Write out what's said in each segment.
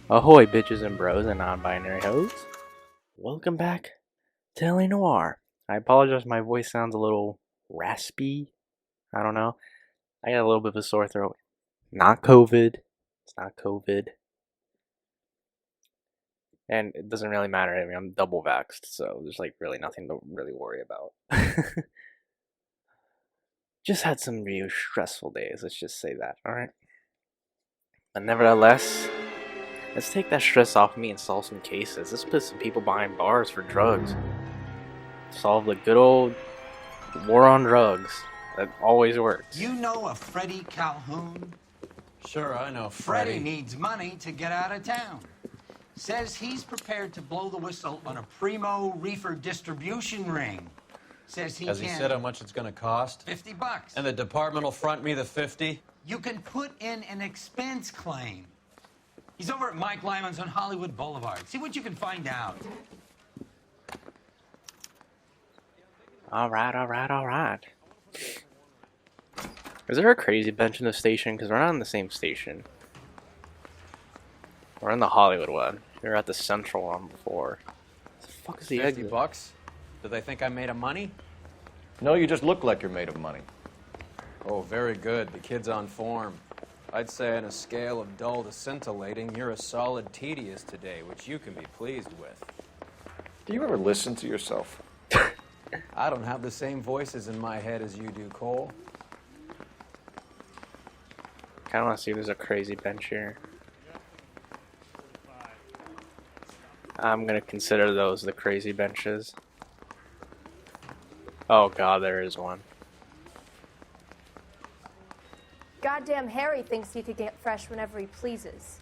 Ahoy, bitches and bros and non-binary hoes. Welcome back to Noire. I apologize, my voice sounds a little raspy. I don't know. I got a little bit of a sore throat. Not COVID. It's not COVID. And it doesn't really matter. I mean, I'm double vaxxed, so there's like really nothing to really worry about. Just had some real stressful days, let's just say that, alright? But nevertheless, let's take that stress off me and solve some cases. Let's put some people behind bars for drugs. Solve the good old war on drugs. That always works. You know a Freddie Calhoun? Sure, I know Freddie needs money to get out of town. Says he's prepared to blow the whistle on a primo reefer distribution ring. Says he Has he said how much it's gonna cost? $50. And the department will front me the 50? You can put in an expense claim. He's over at Mike Lyman's on Hollywood Boulevard. See what you can find out. Alright. Is there a crazy bench in the station? Because we're not in the same station. We're in the Hollywood one. We were at the Central one before. What the fuck is the exit? $50? Do they think I'm made of money? No, you just look like you're made of money. Oh, very good. The kid's on form. I'd say on a scale of dull to scintillating, you're a solid tedious today, which you can be pleased with. Do you ever listen to yourself? I don't have the same voices in my head as you do, Cole. Kinda wanna see if there's a crazy bench here. I'm gonna consider those the crazy benches. Oh god, there is one. Goddamn Harry thinks he could get fresh whenever he pleases.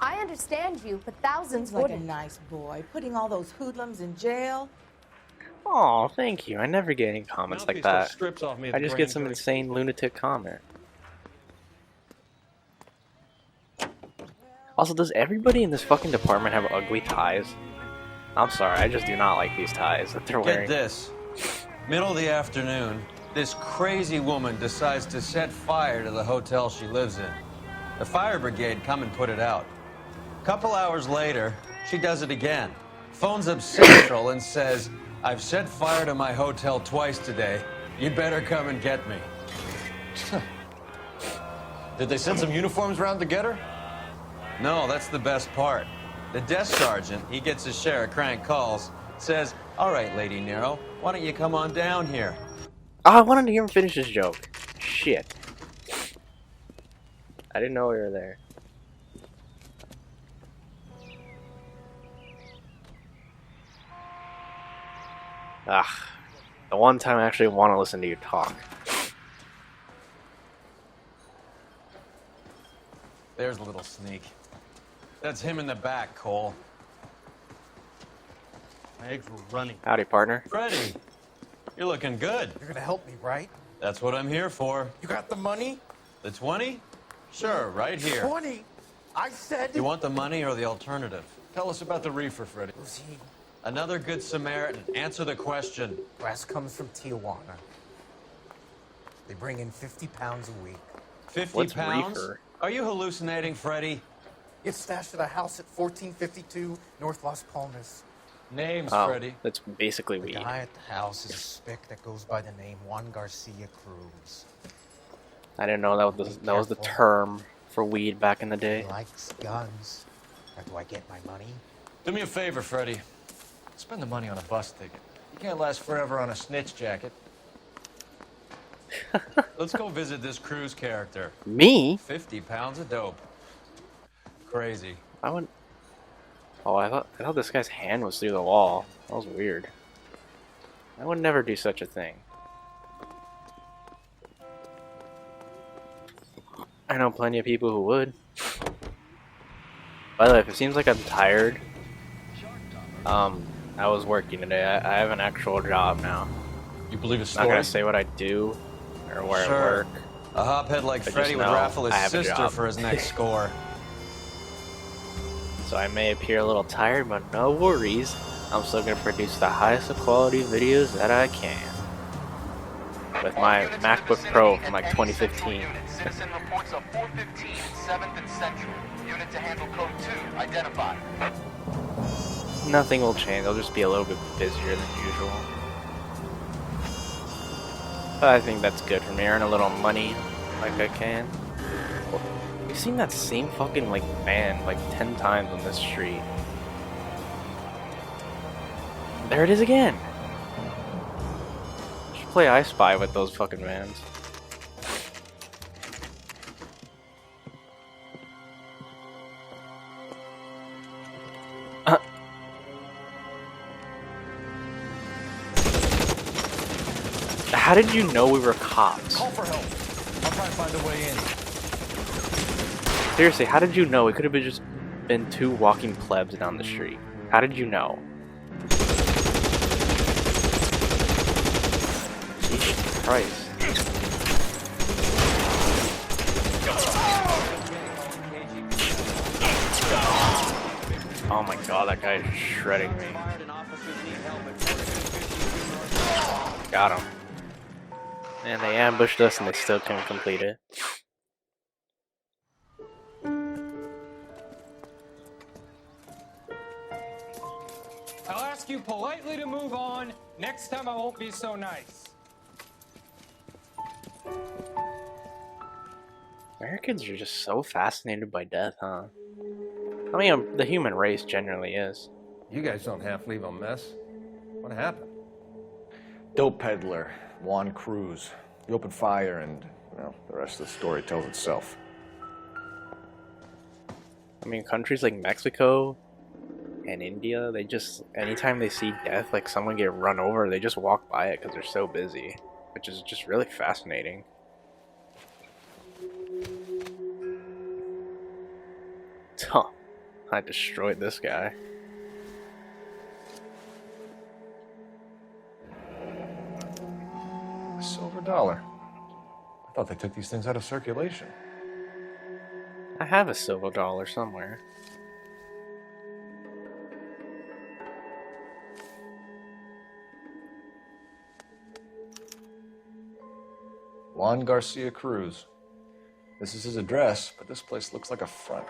I understand you, but thousands Like a wouldn't. nice boy, putting all those hoodlums in jail. Oh, thank you. I never get any comments like that. I just get some insane lunatic comment. Also, does everybody in this fucking department have ugly ties? I'm sorry, I just do not like these ties that they're wearing. Get this. Middle of the afternoon, this crazy woman decides to set fire to the hotel she lives in. The fire brigade come and put it out. A couple hours later, she does it again. Phones up Central and says, "I've set fire to my hotel twice today. You'd better come and get me." Did they send some uniforms around to get her? No, that's the best part. The desk sergeant, he gets his share of crank calls, says, "All right, Lady Nero, why don't you come on down here?" Oh, I wanted to hear him finish his joke. Shit. I didn't know we were there. Ah, the one time I actually want to listen to you talk. There's a little sneak. That's him in the back, Cole. My eggs were running. Howdy, partner. Freddie, you're looking good. You're gonna help me, right? That's what I'm here for. You got the money? The 20? Sure, right here. 20? I said... You want the money or the alternative? Tell us about the reefer, Freddie. Who's he? Another good Samaritan. Answer the question. Grass comes from Tijuana. They bring in 50 pounds a week. 50 What's pounds? reefer? Are you hallucinating, Freddie? It's stashed at a house at 1452 North Las Palmas. Names, Oh, Freddie. that's basically The weed. guy at the house is a spick that goes by the name Juan Garcia Cruz. I didn't know that was the term for weed back in the He day. likes guns. Now, do I get my money? Do me a favor, Freddie. Spend the money on a bus ticket. You can't last forever on a snitch jacket. Let's go visit this Cruz character. Me? 50 pounds of dope. Crazy. I wouldn't. Oh, I thought this guy's hand was through the wall. That was weird. I would never do such a thing. I know plenty of people who would. By the way, if it seems like I'm tired, I was working today. I have an actual job now. You believe a I'm not story? gonna say what I do or where I Sure. work. A hophead like But Freddie just would know raffle his I have a sister job. for his next score. So I may appear a little tired, but no worries. I'm still gonna produce the highest of quality videos that I can. With my MacBook Pro from like 2015. Citizen reports a 415 7th and Central. Unit to handle code 2. identified. Nothing will change. They'll just be a little bit busier than usual. But I think that's good for me. Earn a little money like I can. We've seen that same fucking like van like 10 times on this street. There it is again. Should play I Spy with those fucking vans. How did you know we were cops? Call for help. I'll try and find a way in. Seriously, how did you know? It could have just been two walking plebs down the street. How did you know? Jesus Christ. Oh my god, that guy is shredding me. Got him. And they ambushed us and they still couldn't complete it. I'll ask you politely to move on. Next time I won't be so nice. Americans are just so fascinated by death, huh? I mean, the human race generally is. You guys don't half leave a mess. What happened? Dope peddler, Juan Cruz. He opened fire and, well, the rest of the story tells itself. I mean, countries like Mexico and India, they just, anytime they see death, like someone get run over, they just walk by it because they're so busy, which is just really fascinating. Huh. I destroyed this guy. A silver dollar. I thought they took these things out of circulation. I have a silver dollar somewhere. Juan Garcia Cruz. This is his address, but this place looks like a front.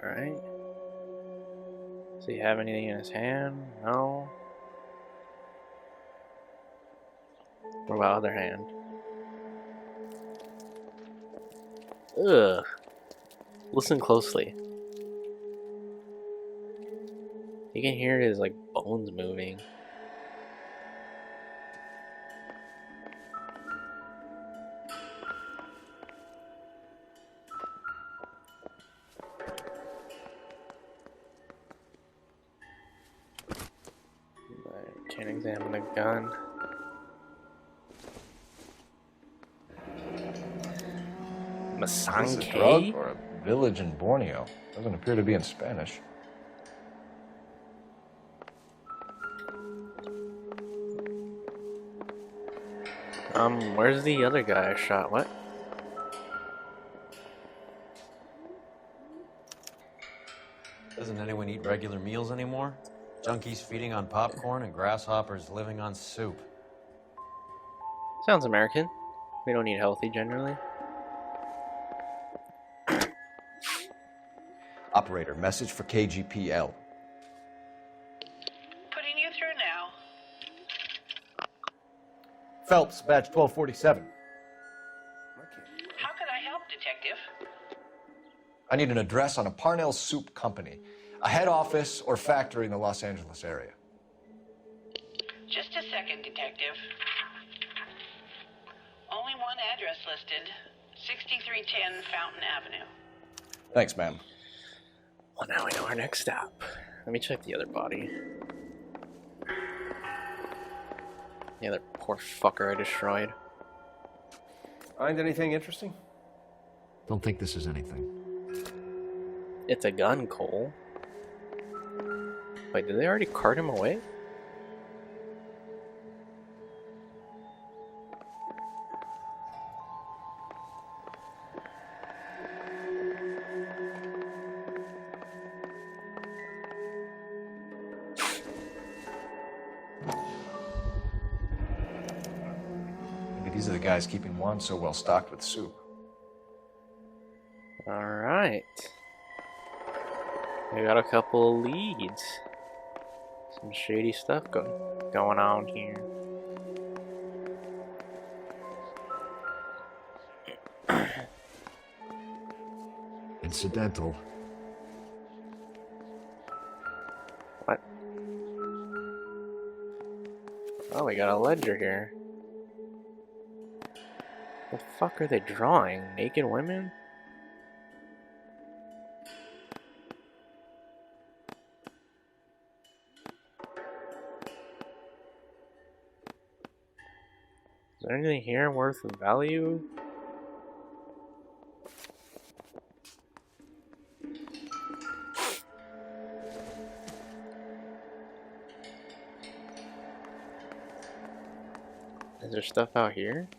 Alright. Does he have anything in his hand? No. What about other hand? Ugh. Listen closely. You can hear his like bones moving. I can't examine the gun. Is this a Masanke? drug or a village in Borneo? Doesn't appear to be in Spanish. Where's the other guy I shot? What? Doesn't anyone eat regular meals anymore? Junkies feeding on popcorn and grasshoppers living on soup. Sounds American. We don't eat healthy generally. Operator, message for KGPL. Putting you through now. Phelps, badge 1247. How can I help, Detective? I need an address on a Parnell Soup Company, a head office or factory in the Los Angeles area. Just a second, Detective. Only one address listed. 6310 Fountain Avenue. Thanks, ma'am. Well, now I know our next stop. Let me check the other body. The other poor fucker I destroyed. Find anything interesting? Don't think this is anything. It's a gun, Cole. Wait, did they already cart him away? Maybe these are the guys keeping Juan so well stocked with soup. Alright. We got a couple of leads. Some shady stuff going on here. Incidental. What? Oh, we got a ledger here. The fuck are they drawing? Naked women? Is there anything here worth of value? Is there stuff out here?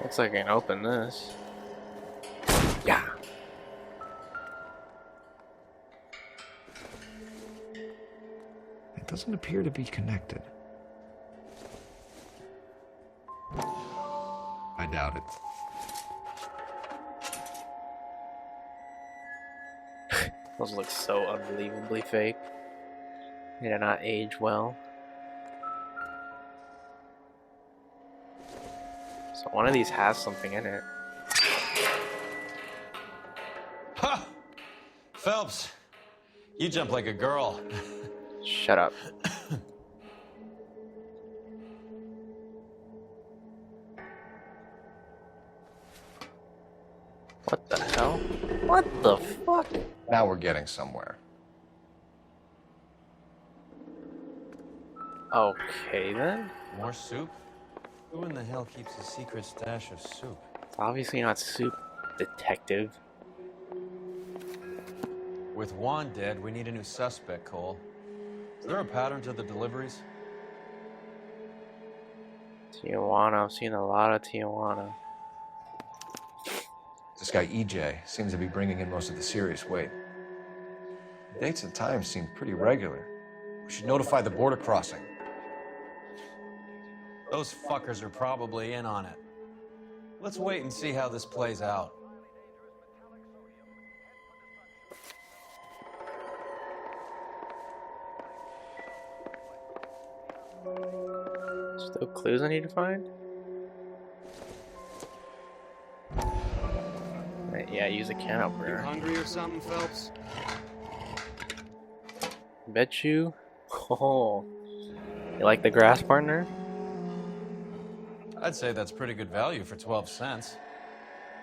Looks like I can open this. Yeah. It doesn't appear to be connected. I doubt it. Those look so unbelievably fake. They do not age well. So one of these has something in it. Ha! Phelps, you jump like a girl. Shut up. What the hell? What the fuck? Now we're getting somewhere. Okay then. More soup? Who in the hell keeps a secret stash of soup? It's obviously not soup, detective. With Juan dead, we need a new suspect, Cole. Is there a pattern to the deliveries? Tijuana. I've seen a lot of Tijuana. This guy EJ seems to be bringing in most of the serious weight. The dates and times seem pretty regular. We should notify the border crossing. Those fuckers are probably in on it. Let's wait and see how this plays out. Still clues I need to find? Right, yeah, use a can opener. You hungry or something, Phelps? Bet you. Oh. You like the grass, partner? I'd say that's pretty good value for 12 cents.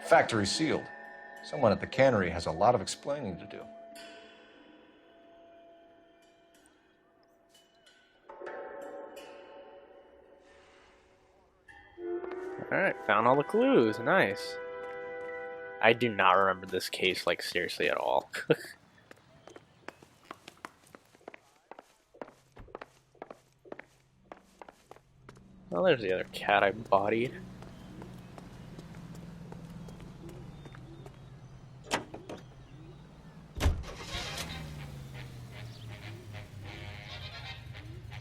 Factory sealed. Someone at the cannery has a lot of explaining to do. Alright, found all the clues. Nice. I do not remember this case, like, seriously at all. Well, there's the other cat I bodied.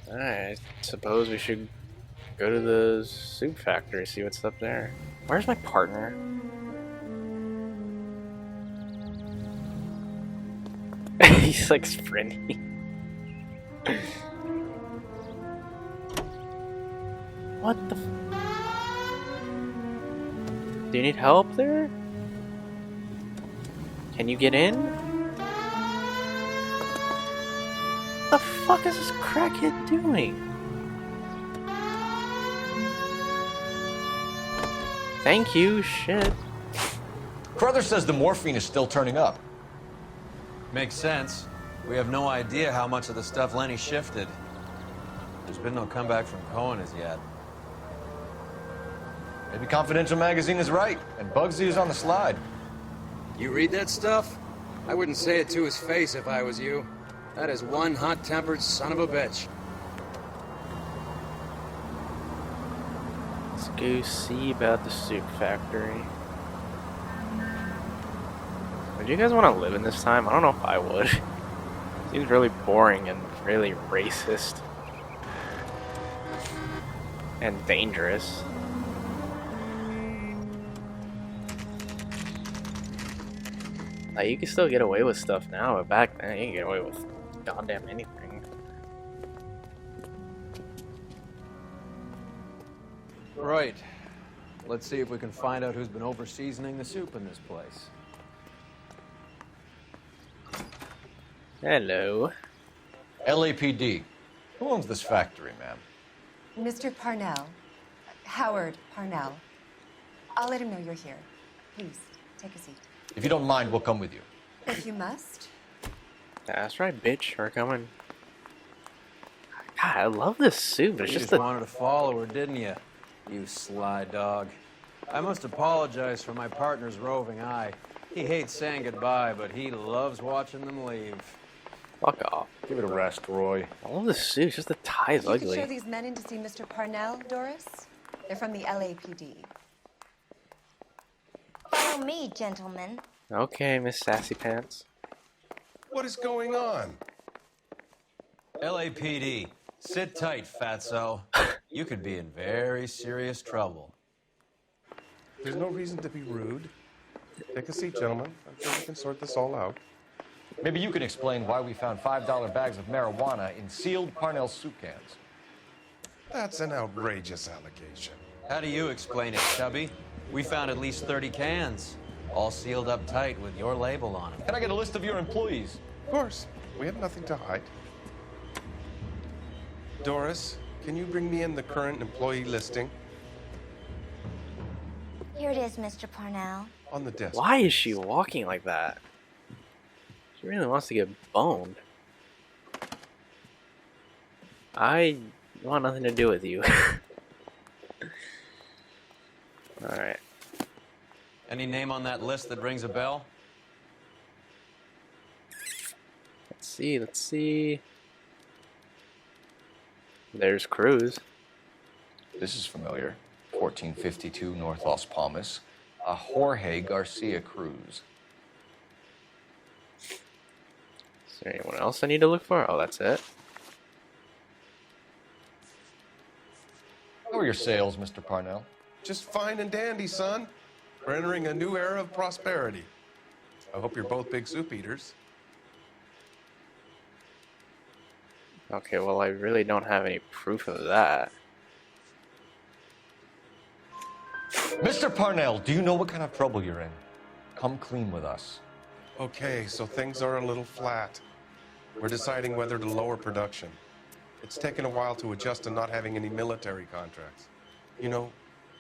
Alright, I suppose we should go to the soup factory, see what's up there. Where's my partner? He's like sprinting. What the f— Do you need help there? Can you get in? What the fuck is this crackhead doing? Thank you, shit. Carruthers says the morphine is still turning up. Makes sense. We have no idea how much of the stuff Lenny shifted. There's been no comeback from Cohen as yet. Maybe Confidential Magazine is right, and Bugsy is on the slide. You read that stuff? I wouldn't say it to his face if I was you. That is one hot-tempered son of a bitch. Let's go see about the soup factory. Would you guys want to live in this time? I don't know if I would. Seems really boring and really racist. And dangerous. Like, you can still get away with stuff now, but back then, you can get away with goddamn anything. Right. Let's see if we can find out who's been over-seasoning the soup in this place. Hello. LAPD. Who owns this factory, ma'am? Mr. Parnell. Howard Parnell. I'll let him know you're here. Please, take a seat. If you don't mind, we'll come with you. If you must. That's right, bitch. We're coming. God, I love this soup. It's You just just wanted to follow her, didn't you? You sly dog. I must apologize for my partner's roving eye. He hates saying goodbye, but he loves watching them leave. Fuck off. Give it a rest, Roy. I love this suit. Just the tie is You could ugly. show these men in to see Mr. Parnell, Doris. They're from the LAPD. Follow me, gentlemen. Okay, Miss Sassy Pants. What is going on? LAPD, sit tight, fatso. You could be in very serious trouble. There's no reason to be rude. Take a seat, gentlemen. I'm sure we can sort this all out. Maybe you can explain why we found $5 bags of marijuana in sealed Parnell soup cans. That's an outrageous allegation. How do you explain it, Chubby? We found at least 30 cans, all sealed up tight with your label on them. Can I get a list of your employees? Of course. We have nothing to hide. Doris, can you bring me in the current employee listing Here it is, Mr. Parnell. on the desk? Why is she walking like that? She really wants to get boned. I want nothing to do with you. Alright. Any name on that list that rings a bell? Let's see, let's see. There's Cruz. This is familiar. 1452 North Las Palmas. A Jorge Garcia Cruz. Is there anyone else I need to look for? Oh, that's it. How are your sales, Mr. Parnell? Just fine and dandy, son. We're entering a new era of prosperity. I hope you're both big soup eaters. Okay, well, I really don't have any proof of that. Mr. Parnell, do you know what kind of trouble you're in? Come clean with us. Okay, so things are a little flat. We're deciding whether to lower production. It's taken a while to adjust to not having any military contracts. You know,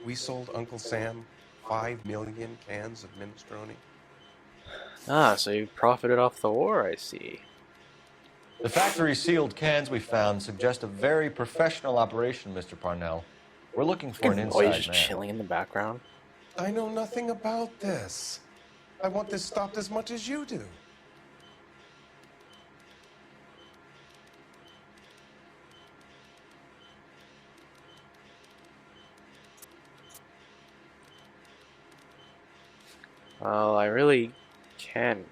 we sold Uncle Sam 5 million cans of minestrone. Ah, so you profited off the war, I see. The factory sealed cans we found suggest a very professional operation, Mr. Parnell. We're looking for an Oh, inside he's just man. chilling in the background. I know nothing about this. I want this stopped as much as you do. Well, I really can.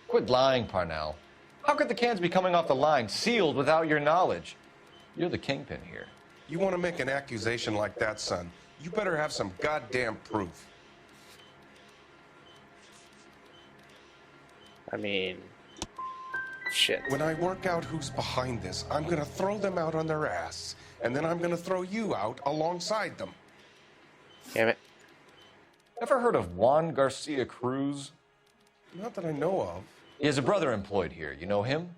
Quit lying, Parnell. How could the cans be coming off the line sealed without your knowledge? You're the kingpin here. You want to make an accusation like that, son, you better have some goddamn proof. I mean, shit. When I work out who's behind this, I'm gonna throw them out on their ass, and then I'm gonna throw you out alongside them. Damn it. Ever heard of Juan Garcia Cruz? Not that I know of. He has a brother employed here. You know him?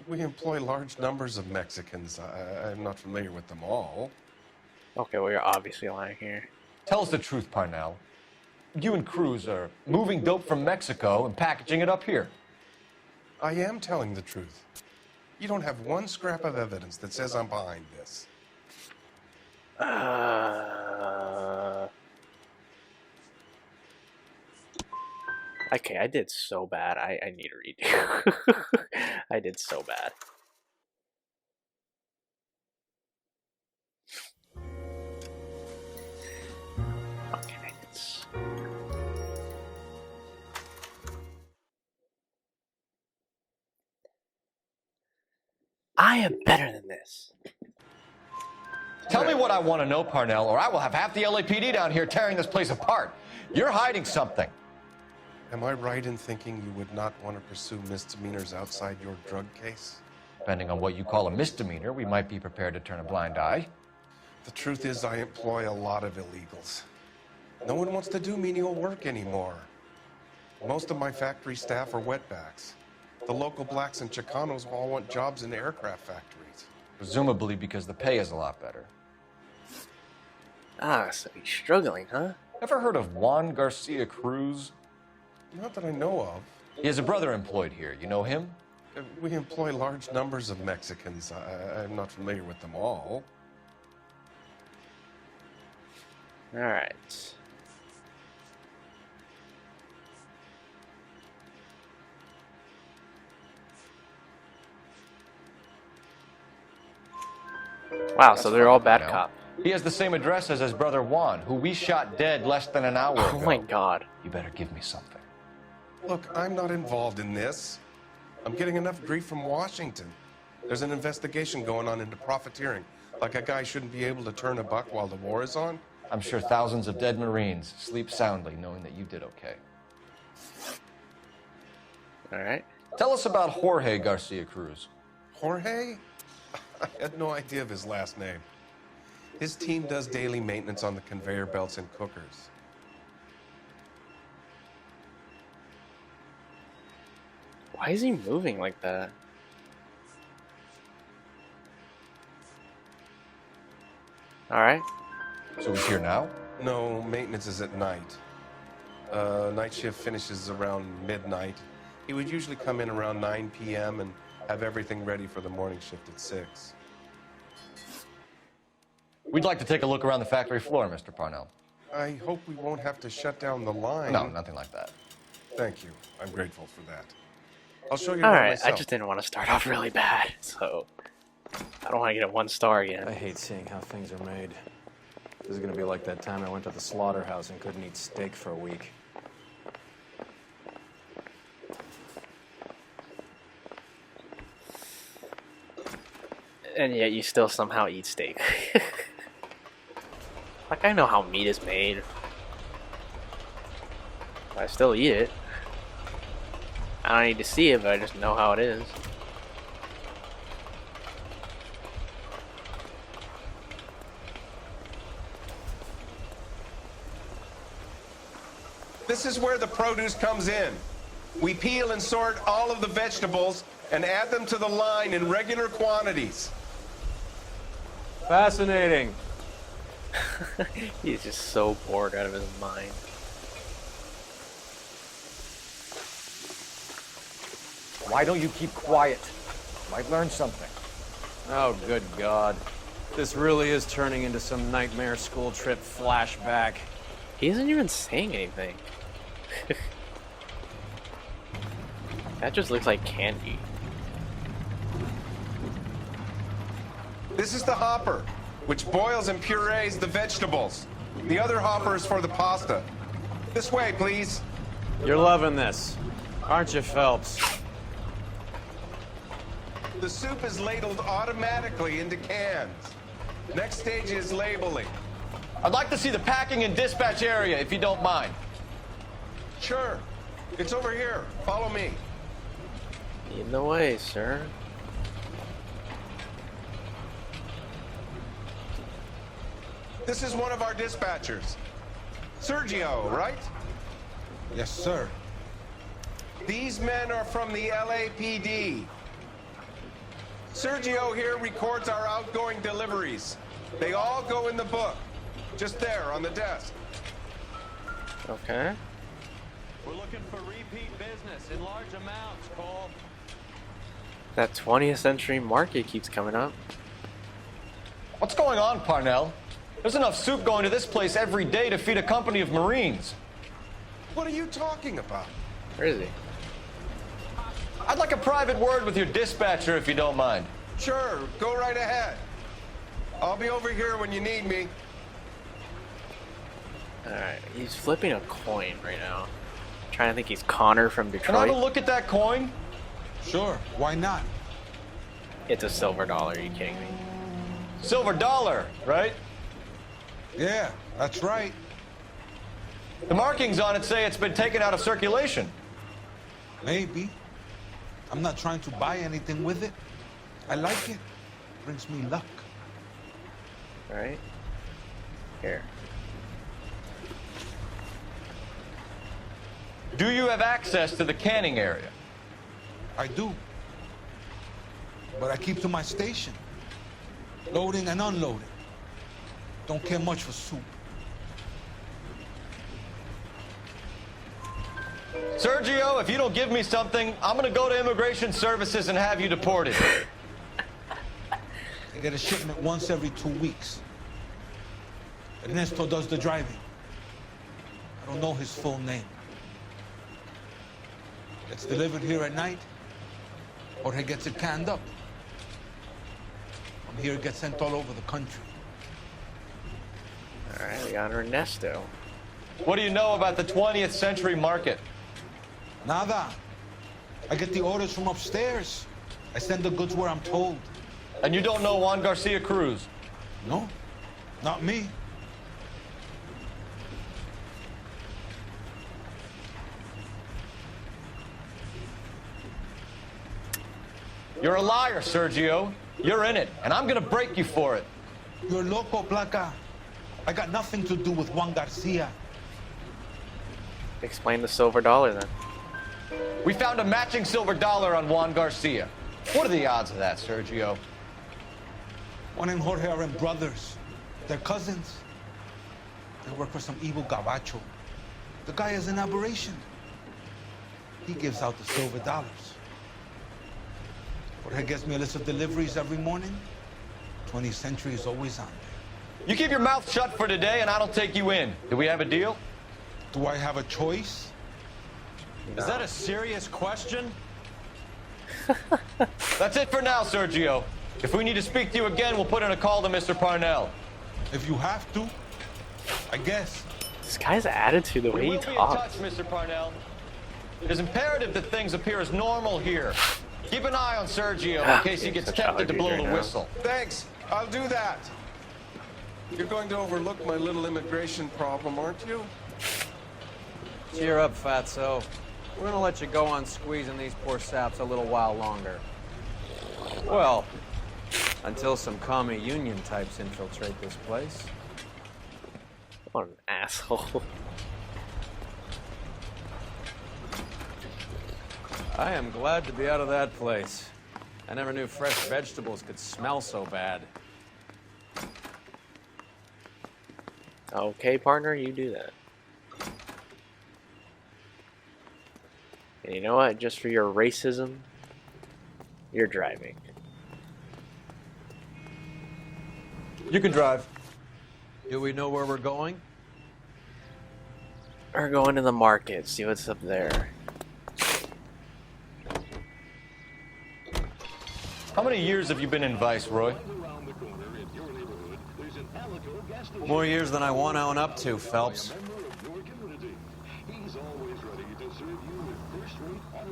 We employ large numbers of Mexicans. I'm not familiar with them all. Okay, well, you're obviously lying here. Tell us the truth, Parnell. You and Cruz are moving dope from Mexico and packaging it up here. I am telling the truth. You don't have one scrap of evidence that says I'm behind this. Okay, I did so bad. I need to redo. I did so bad. Okay, it's... I am better than this. Tell me what I want to know, Parnell, or I will have half the LAPD down here tearing this place apart. You're hiding something. Am I right in thinking you would not want to pursue misdemeanors outside your drug case? Depending on what you call a misdemeanor, we might be prepared to turn a blind eye. The truth is, I employ a lot of illegals. No one wants to do menial work anymore. Most of my factory staff are wetbacks. The local blacks and Chicanos all want jobs in aircraft factories. Presumably because the pay is a lot better. Ah, so he's struggling, huh? Ever heard of Juan Garcia Cruz? Not that I know of. He has a brother employed here. You know him? We employ large numbers of Mexicans. I'm not familiar with them all. Alright. Wow, so they're all bad cop. He has the same address as his brother Juan, who we shot dead less than an hour ago. Oh my god. You better give me something. Look, I'm not involved in this. I'm getting enough grief from Washington. There's an investigation going on into profiteering. Like a guy shouldn't be able to turn a buck while the war is on. I'm sure thousands of dead Marines sleep soundly knowing that you did okay. Alright. Tell us about Jorge Garcia Cruz. Jorge? I had no idea of his last name. His team does daily maintenance on the conveyor belts and cookers. Why is he moving like that? Alright. So he's here now? No, maintenance is at night. Night shift finishes around midnight. He would usually come in around 9 p.m. and have everything ready for the morning shift at 6. We'd like to take a look around the factory floor, Mr. Parnell. I hope we won't have to shut down the line. No, nothing like that. Thank you. I'm grateful for that. I'll show you around Alright, myself. I just didn't want to start off really bad, so I don't want to get a 1 star again. I hate seeing how things are made. This is gonna be like that time I went to the slaughterhouse and couldn't eat steak for a week. And yet you still somehow eat steak. Like, I know how meat is made. I still eat it. I don't need to see it, but I just know how it is. This is where the produce comes in. We peel and sort all of the vegetables and add them to the line in regular quantities. Fascinating. He's just so bored out of his mind. Why don't you keep quiet? Might learn something. Oh, good God. This really is turning into some nightmare school trip flashback. He isn't even saying anything. That just looks like candy. This is the hopper, which boils and purees the vegetables. The other hopper is for the pasta. This way, please. You're loving this, aren't you, Phelps? The soup is ladled automatically into cans. Next stage is labeling. I'd like to see the packing and dispatch area, if you don't mind. Sure. It's over here. Follow me. In the way, sir. This is one of our dispatchers. Sergio, right? Yes, sir. These men are from the LAPD. Sergio here records our outgoing deliveries. They all go in the book. Just there on the desk. Okay. We're looking for repeat business in large amounts, Cole. That 20th century market keeps coming up. What's going on, Parnell? There's enough soup going to this place every day to feed a company of Marines. What are you talking about? Where is he? I'd like a private word with your dispatcher, if you don't mind. Sure, go right ahead. I'll be over here when you need me. Alright, he's flipping a coin right now. Trying to think he's Connor from Can I Detroit. have a look at that coin? Sure, why not? It's a silver dollar, are you kidding me? Silver dollar, right? Yeah, that's right. The markings on it say it's been taken out of circulation. Maybe. I'm not trying to buy anything with it. I like it. Brings me luck. Right? Here. Do you have access to the canning area? I do. But I keep to my station. Loading and unloading. Don't care much for soup. Sergio, if you don't give me something, I'm gonna go to Immigration Services and have you deported. I get a shipment once every 2 weeks. Ernesto does the driving. I don't know his full name. Gets delivered here at night, or he gets it canned up. From here, it gets sent all over the country. All right, we got Ernesto. What do you know about the 20th century market? Nada. I get the orders from upstairs. I send the goods where I'm told. And you don't know Juan Garcia Cruz? No, not me. You're a liar, Sergio. You're in it, and I'm gonna break you for it. You're loco, Placa. I got nothing to do with Juan Garcia. Explain the silver dollar then. We found a matching silver dollar on Juan Garcia. What are the odds of that, Sergio? Juan and Jorge are brothers. They're cousins. They work for some evil gabacho. The guy is an aberration. He gives out the silver dollars. Jorge gets me a list of deliveries every morning. 20th Century is always on there. You keep your mouth shut for today, and I don't take you in. Do we have a deal? Do I have a choice? No. Is that a serious question? That's it for now, Sergio. If we need to speak to you again, we'll put in a call to Mr. Parnell. If you have to, I guess. This guy's attitude, the way he talks. We will be in touch, Mr. Parnell. It is imperative that things appear as normal here. Keep an eye on Sergio in case he gets tempted to blow the whistle. Thanks. I'll do that. You're going to overlook my little immigration problem, aren't you? Cheer up, fatso. We're gonna let you go on squeezing these poor saps a little while longer. Well, until some commie union types infiltrate this place. What an asshole. I am glad to be out of that place. I never knew fresh vegetables could smell so bad. Okay, partner, you do that. And you know what? Just for your racism, you're driving. You can drive. Do we know where we're going? We're going to the market, see what's up there. How many years have you been in Vice, Roy? More years than I want to own up to, Phelps.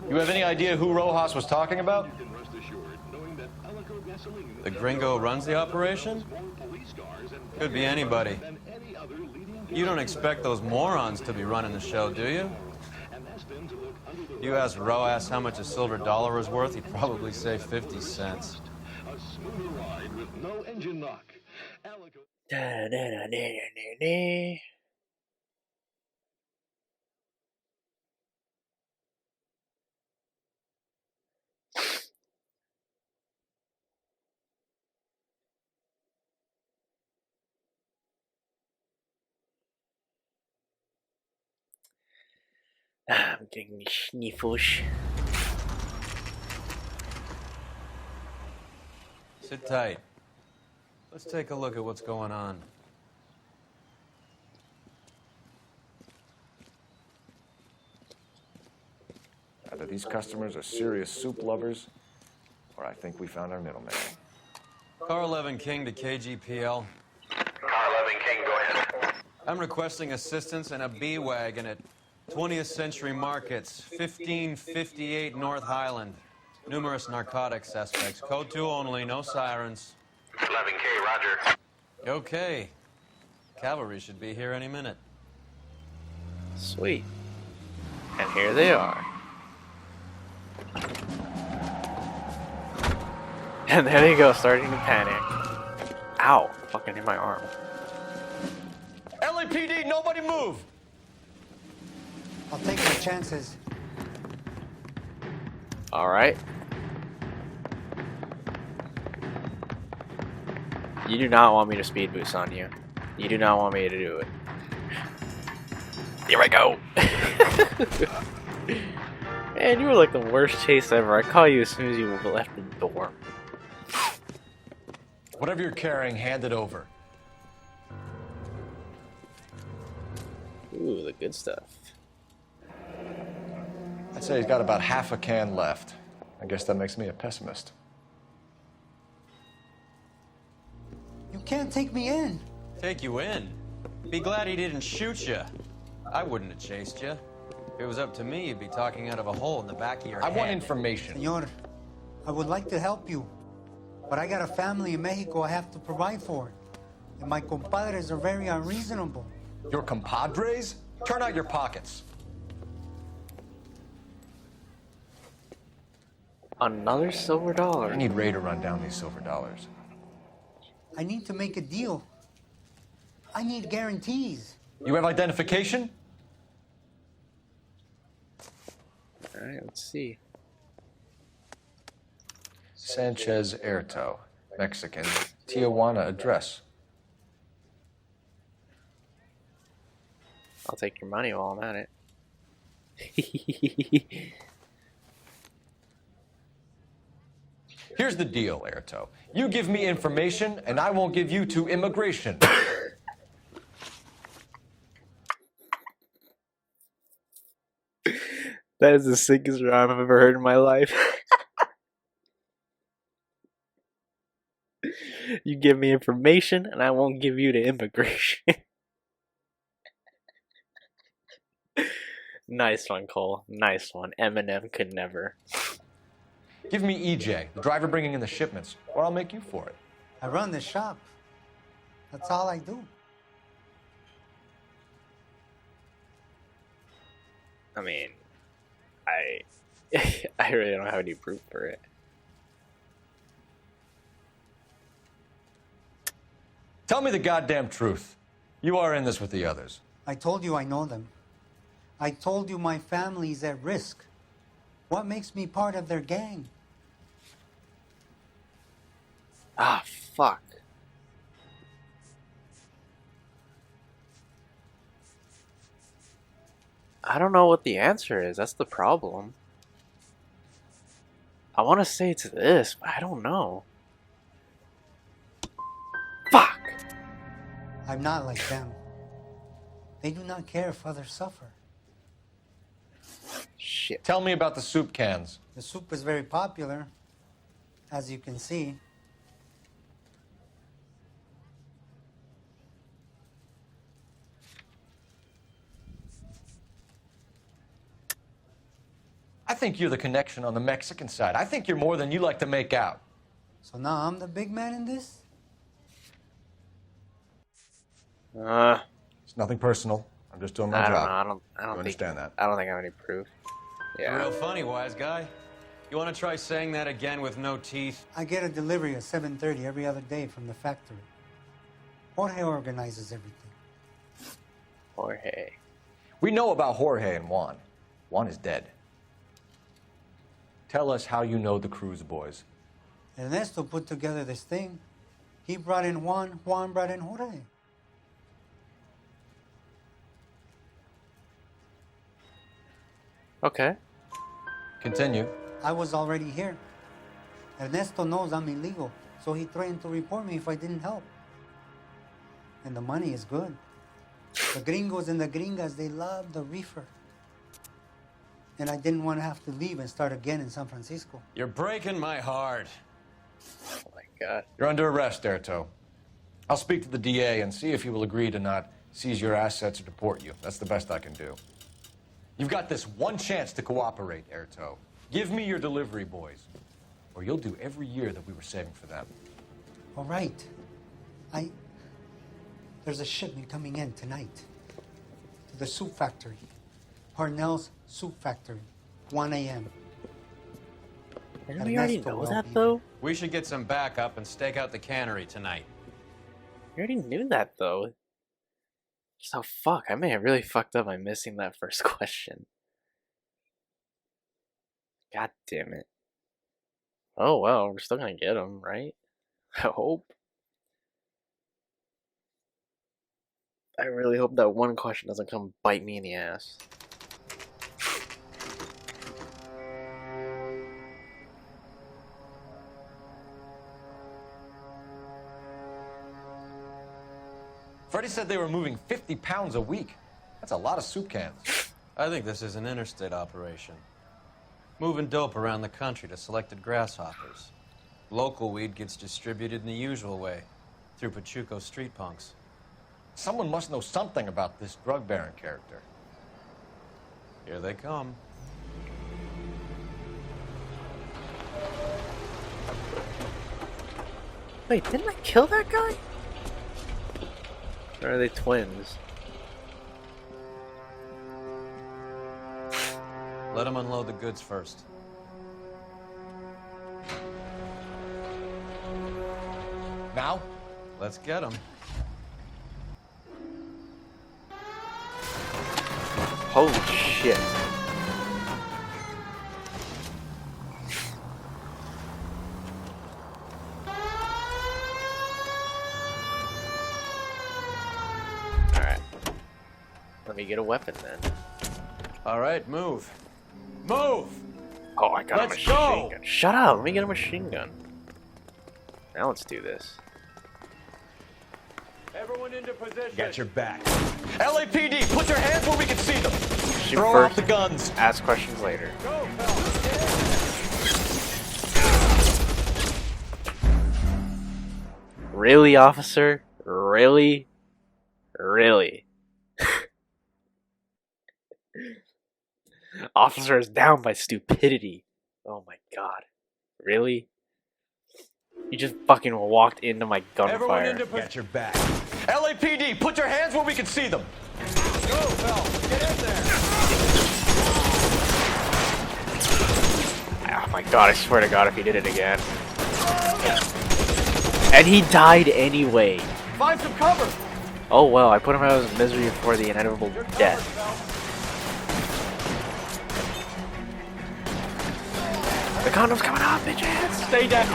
You have any idea who Rojas was talking about? The gringo runs the operation? Could be anybody. You don't expect those morons to be running the show, do you? You ask Rojas how much a silver dollar is worth, he'd probably say 50 cents. I'm getting the sniffles. Sit tight. Let's take a look at what's going on. Either these customers are serious soup lovers, or I think we found our middleman. Car 11 King to KGPL. Car 11 King, go ahead. I'm requesting assistance in a B-Wagon at 20th Century Markets, 1558 North Highland. Numerous narcotic suspects. Code 2 only, no sirens. 11K, roger. Okay. Cavalry should be here any minute. Sweet. And here they are. And there they go, starting to panic. Ow, fucking hit my arm. LAPD, nobody move! I'll take my chances. Alright. You do not want me to speed boost on you. You do not want me to do it. Here I go! Man, you were like the worst chase ever. I caught you as soon as you left the door. Whatever you're carrying, hand it over. Ooh, the good stuff. I'd say he's got about half a can left. I guess that makes me a pessimist. You can't take me in. Take you in? Be glad he didn't shoot you. I wouldn't have chased you. If it was up to me, you'd be talking out of a hole in the back of your head. I want information. Senor, I would like to help you, but I got a family in Mexico I have to provide for. And my compadres are very unreasonable. Your compadres? Turn out your pockets. Another silver dollar. I need Ray to run down these silver dollars. I need to make a deal. I need guarantees. You have identification? Alright, let's see. Sanchez Erto, Mexican, Tijuana address. I'll take your money while I'm at it. Here's the deal, Erto. You give me information, and I won't give you to immigration. That is the sickest rhyme I've ever heard in my life. You give me information, and I won't give you to immigration. Nice one, Cole. Nice one. Eminem could never. Give me EJ, the driver bringing in the shipments, or I'll make you for it. I run the shop. That's all I do. I mean, I really don't have any proof for it. Tell me the goddamn truth. You are in this with the others. I told you I know them. I told you my family's at risk. What makes me part of their gang? Ah, fuck. I don't know what the answer is. That's the problem. I want to say it's this, but I don't know. Fuck! I'm not like them. They do not care if others suffer. Shit. Tell me about the soup cans. The soup is very popular, as you can see. I think you're the connection on the Mexican side. I think you're more than you like to make out. So now I'm the big man in this? It's nothing personal. I'm just doing my job. I don't You understand that? I don't think I have any proof. Yeah. Real funny, wise guy. You want to try saying that again with no teeth? I get a delivery at 7:30 every other day from the factory. Jorge organizes everything. Jorge. We know about Jorge and Juan. Juan is dead. Tell us how you know the Cruz boys. Ernesto put together this thing. He brought in Juan, Juan brought in Jorge. Okay. Continue. I was already here. Ernesto knows I'm illegal, so he threatened to report me if I didn't help. And the money is good. The gringos and the gringas, they love the reefer. And I didn't want to have to leave and start again in San Francisco. You're breaking my heart. Oh my god. You're under arrest, Erto. I'll speak to the DA and see if he will agree to not seize your assets or deport you. That's the best I can do. You've got this one chance to cooperate, Erto. Give me your delivery boys, or you'll do every year that we were saving for them. All right. There's a shipment coming in tonight to the soup factory. Parnell's soup factory. 1 a.m. Didn't we already know that, though? We should get some backup and stake out the cannery tonight. We already knew that, though. So fuck, I may have really fucked up by missing that first question. God damn it. Oh well, we're still gonna get him, right? I hope. I really hope that one question doesn't come bite me in the ass. Freddie said they were moving 50 pounds a week. That's a lot of soup cans. I think this is an interstate operation. Moving dope around the country to selected grasshoppers. Local weed gets distributed in the usual way, through Pachuco street punks. Someone must know something about this drug baron character. Here they come. Wait, didn't I kill that guy? Or are they twins? Let them unload the goods first. Now? Let's get them. Holy shit. Alright. Let me get a weapon then. Alright, move. Move! Oh, I got a Let's machine go! gun. Shut up! Let me get a machine gun. Now let's do this. Everyone into position. Got your back. LAPD, put your hands where we can see them. Shoot Throw first, out the guns. ask questions later. Go, fellas. Really, officer? Really? Really? Officer is down by stupidity. Oh my god. Really? You just fucking walked into my gunfire. Got your back. LAPD, put your hands where we can see them. Go, fellas. Get in there. Oh my god, I swear to god if he did it again. And he died anyway. Find some cover. Oh well, I put him out of his misery before the inevitable death. The condom's coming off, bitches! Stay down!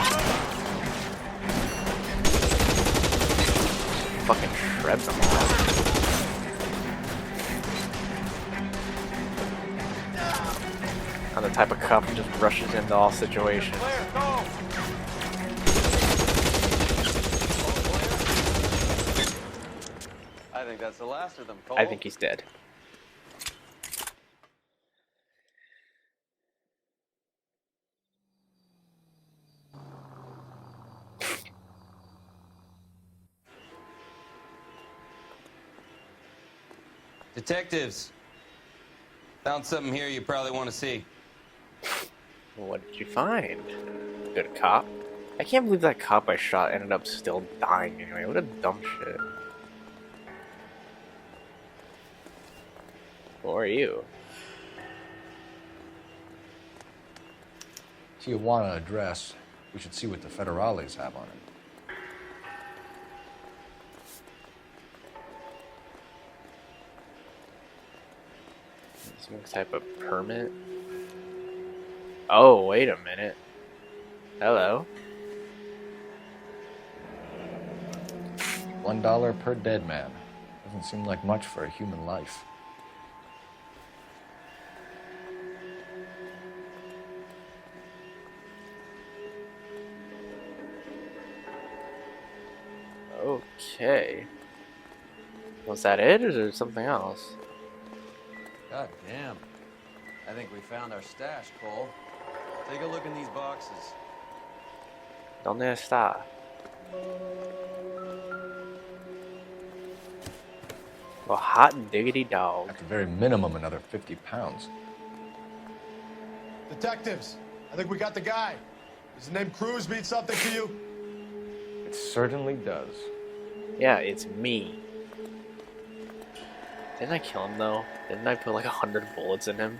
Fucking shred them all. I'm the type of cop who just rushes into all situations. I think that's the last of them, Cole. I think he's dead. Detectives, found something here you probably want to see. What did you find? Good cop? I can't believe that cop I shot ended up still dying anyway. What a dumb shit. Who are you? Tijuana address. We should see what the federales have on it. Some type of permit? Oh, wait a minute. Hello. $1 per dead man. Doesn't seem like much for a human life. Okay. Was that it, or is there something else? God damn. I think we found our stash, Cole. Take a look in these boxes. ¿Dónde está? Well, hot diggity dog. At the very minimum, another 50 pounds. Detectives, I think we got the guy. Does the name Cruz mean something to you? It certainly does. Yeah, it's me. Didn't I kill him though? Didn't I put like 100 bullets in him?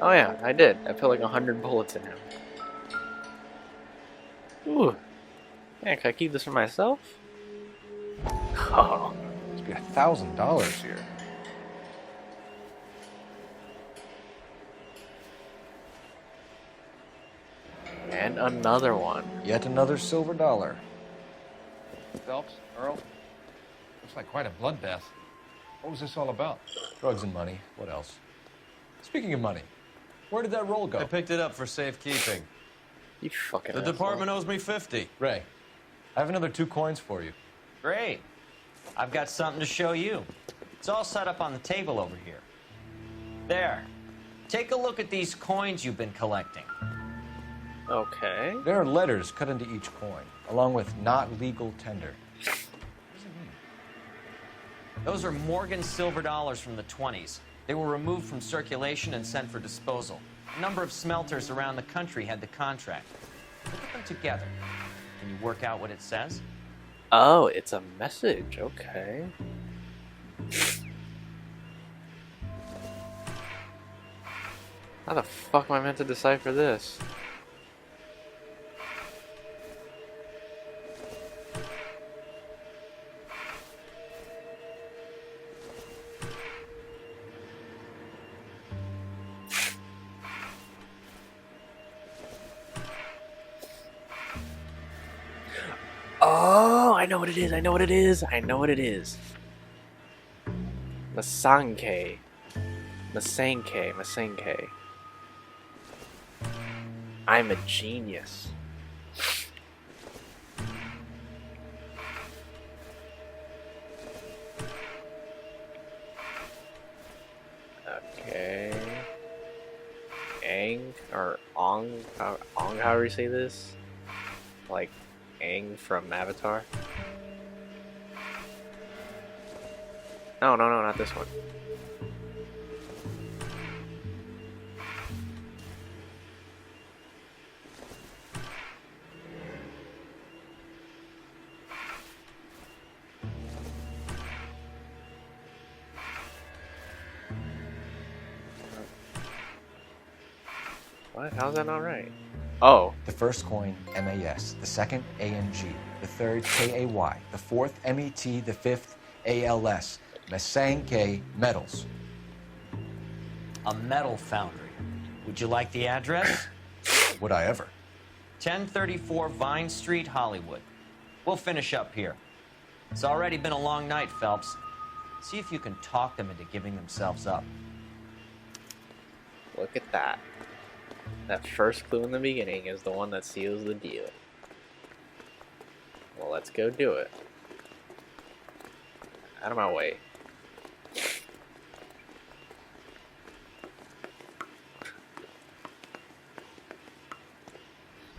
Oh yeah, I did. I put like 100 bullets in him. Ooh. Man, can I keep this for myself? Oh. Must be $1,000 here. And another one. Yet another silver dollar. Phelps, Earl, looks like quite a bloodbath. What was this all about? Drugs and money. What else? Speaking of money, where did that roll go? I picked it up for safekeeping. You fucking The asshole. department owes me 50. Ray, I have another 2 coins for you. Great. I've got something to show you. It's all set up on the table over here. There. Take a look at these coins you've been collecting. Okay. There are letters cut into each coin, along with not legal tender. Those are Morgan silver dollars from the 20s. They were removed from circulation and sent for disposal. A number of smelters around the country had the contract. Look at them together. Can you work out what it says? Oh, it's a message. Okay. How the fuck am I meant to decipher this? Oh, I know what it is. I know what it is. I know what it is. Masanke. Masanke. I'm a genius. Okay. Ang or Ong, however you say this? Like Aang from Avatar? No, not this one. What? How's that not right? Oh. The first coin, MAS. The second, ANG. The third, KAY. The fourth, MET. The fifth, ALS. Masanke Metals. A metal foundry. Would you like the address? Would I ever? 1034 Vine Street, Hollywood. We'll finish up here. It's already been a long night, Phelps. See if you can talk them into giving themselves up. Look at that. That first clue in the beginning is the one that seals the deal. Well, let's go do it. Out of my way.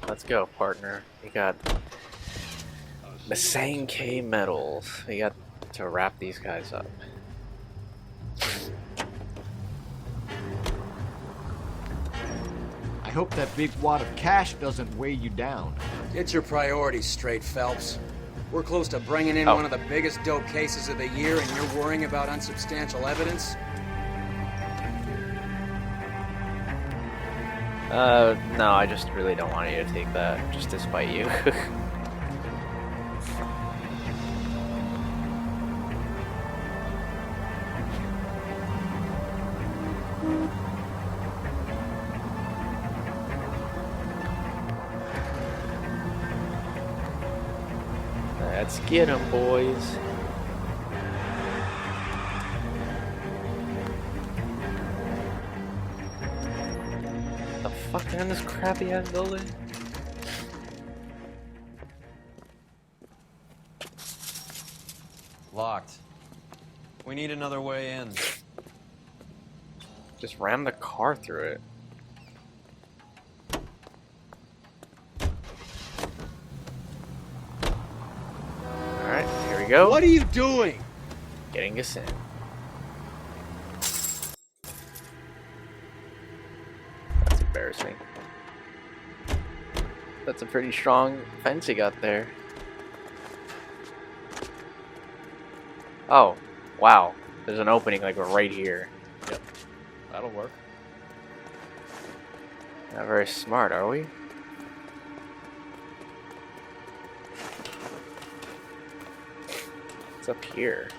Let's go, partner. We got Masanke Metals. We got to wrap these guys up. I hope that big wad of cash doesn't weigh you down. Get your priorities straight, Phelps. We're close to bringing in one of the biggest dope cases of the year, and you're worrying about unsubstantial evidence? No, I just really don't want you to take that, just to spite you. Let's get 'em, boys. The fuck, they're in this crappy ass building? Locked. We need another way in. Just ram the car through it. Alright, here we go. What are you doing? Getting us in. That's embarrassing. That's a pretty strong fence you got there. Oh, wow. There's an opening like right here. Yep, that'll work. Not very smart, are we? What's up here?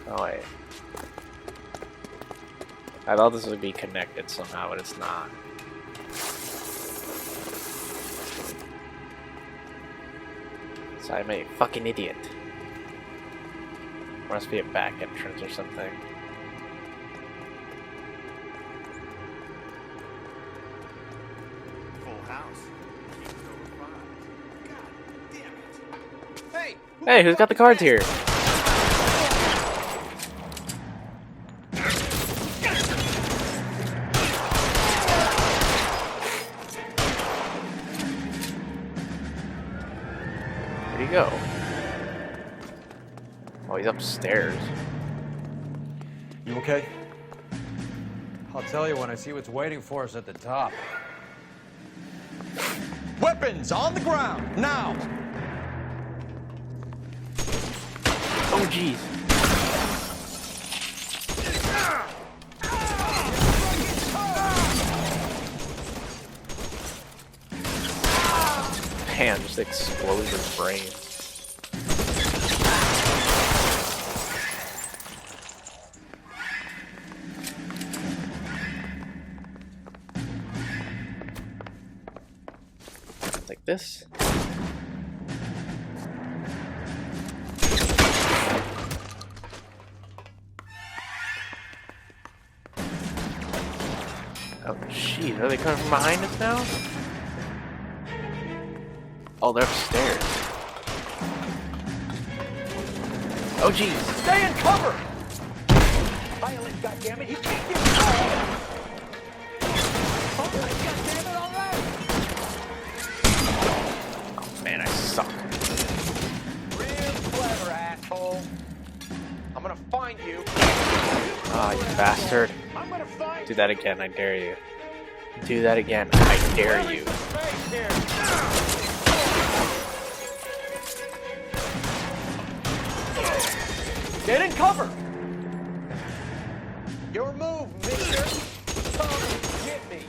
Oh wait. I thought this would be connected somehow, but it's not. So I'm a fucking idiot. Must be a back entrance or something. Full house. Hey! Hey, who's got the cards here? Where'd he go? Oh, he's upstairs. You okay? I'll tell you when I see what's waiting for us at the top. Weapons on the ground, now! Oh, jeez. Man, just explode his brain. Like this. Oh, jeez, are they coming from behind us now? Oh, they're upstairs. Oh, jeez. Stay in cover! Violent, goddammit, he can't get Oh, goddammit, all right! Oh, man, I suck. Real clever, asshole. I'm gonna find you. Ah, you bastard. I'm gonna find Do that again, I dare you. Do that again, I dare you. Get in cover! Your move, mister! Come get me!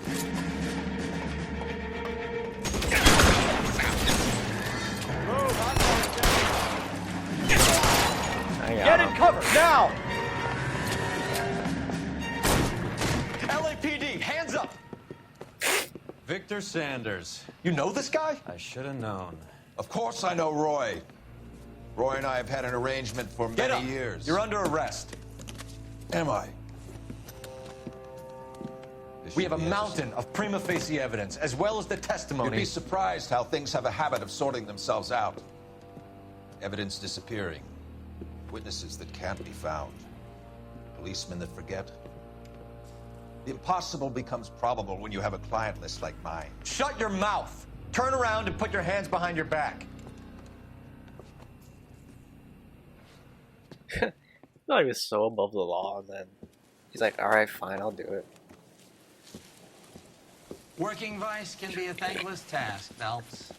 Move, Get in cover, now! LAPD, hands up! Victor Sanders. You know this guy? I should have known. Of course I know Roy. Roy and I have had an arrangement for Get many up. years. You're under arrest. Am I? We have a mountain of prima facie evidence, as well as the testimony. You'd be surprised how things have a habit of sorting themselves out. Evidence disappearing. Witnesses that can't be found. Policemen that forget. The impossible becomes probable when you have a client list like mine. Shut your mouth. Turn around and put your hands behind your back. I thought he was so above the law, and then he's like, alright, fine, I'll do it. Working vice can be a thankless task, Phelps.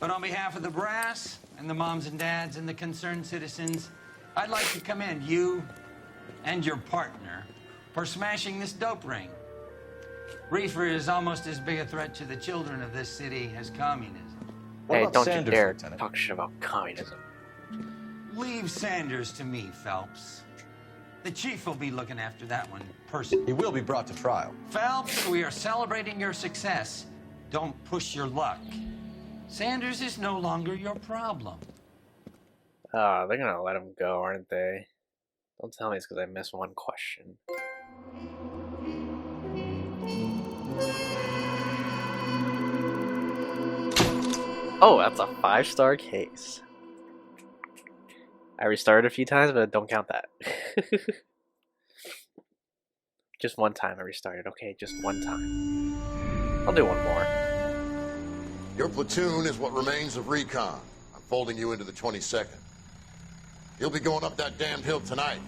But on behalf of the brass and the moms and dads and the concerned citizens, I'd like to commend you and your partner for smashing this dope ring. Reefer is almost as big a threat to the children of this city as communism. Hey, don't you dare talk shit about communism. Leave Sanders to me, Phelps. The chief will be looking after that one personally. He will be brought to trial. Phelps, we are celebrating your success. Don't push your luck. Sanders is no longer your problem. They're gonna let him go, aren't they? Don't tell me it's because I missed one question. Oh, that's a 5-star case. I restarted a few times, but don't count that. Just one time I restarted. Okay, just one time. I'll do one more. Your platoon is what remains of recon. I'm folding you into the 22nd. You'll be going up that damned hill tonight.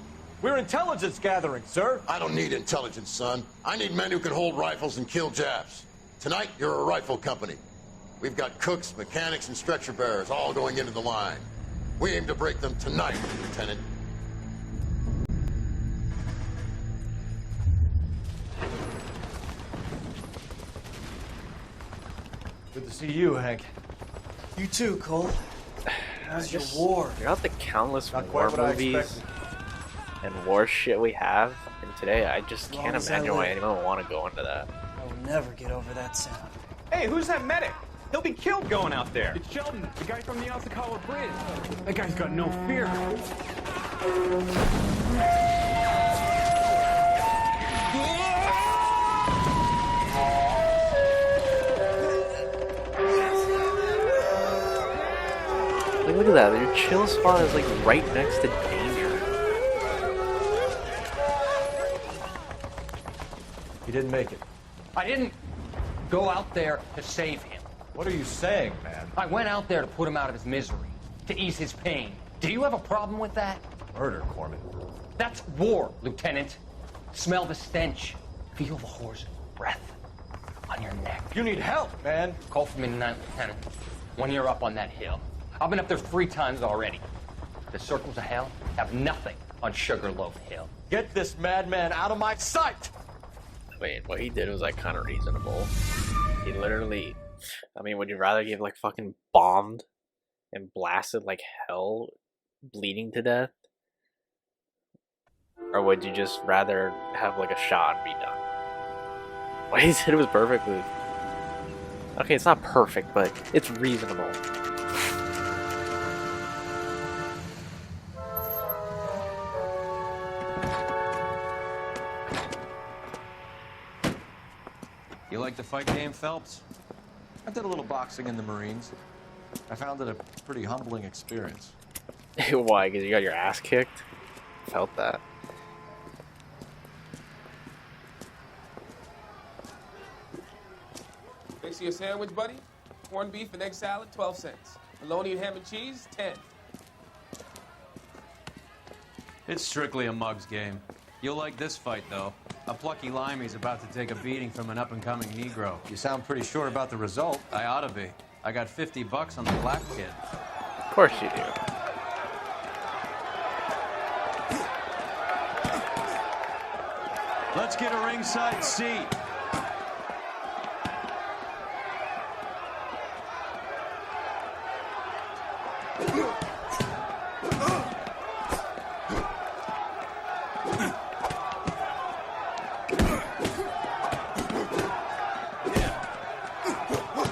We're intelligence gathering, sir. I don't need intelligence, son. I need men who can hold rifles and kill Japs. Tonight, you're a rifle company. We've got cooks, mechanics, and stretcher bearers all going into the line. We aim to break them tonight, Lieutenant. Good to see you, Hank. You too, Cole. How's your war? Throughout the countless Not war quite what I movies expected. and war shit we have, and today I just Long can't as I imagine why live. anyone would want to go into that. I will never get over that sound. Hey, who's that medic? He'll be killed going out there. It's Sheldon, the guy from the Asakawa Bridge. That guy's got no fear. Like, look at that. Your chill spot is like right next to danger. He didn't make it. I didn't go out there to save him. What are you saying, man? I went out there to put him out of his misery, to ease his pain. Do you have a problem with that? Murder, Corman. That's war, Lieutenant. Smell the stench. Feel the horse's breath on your neck. You need help, man. Call for me tonight, Lieutenant. When you're up on that hill. I've been up there 3 times already. The circles of hell have nothing on Sugarloaf Hill. Get this madman out of my sight! Wait, what he did was like kind of reasonable. He literally, I mean, would you rather get like fucking bombed and blasted like hell, bleeding to death? Or would you just rather have like a shot and be done? What he did was perfectly... Okay, it's not perfect, but it's reasonable. You like the fight game, Phelps? I did a little boxing in the Marines. I found it a pretty humbling experience. Why? Because you got your ass kicked? Felt that. Fix you a sandwich, buddy? Corned beef and egg salad, 12 cents. Bologna and ham and cheese, 10. It's strictly a mug's game. You'll like this fight, though. A plucky limey's about to take a beating from an up-and-coming Negro. You sound pretty sure about the result. I ought to be. I got $50 on the black kid. Of course you do. Let's get a ringside seat.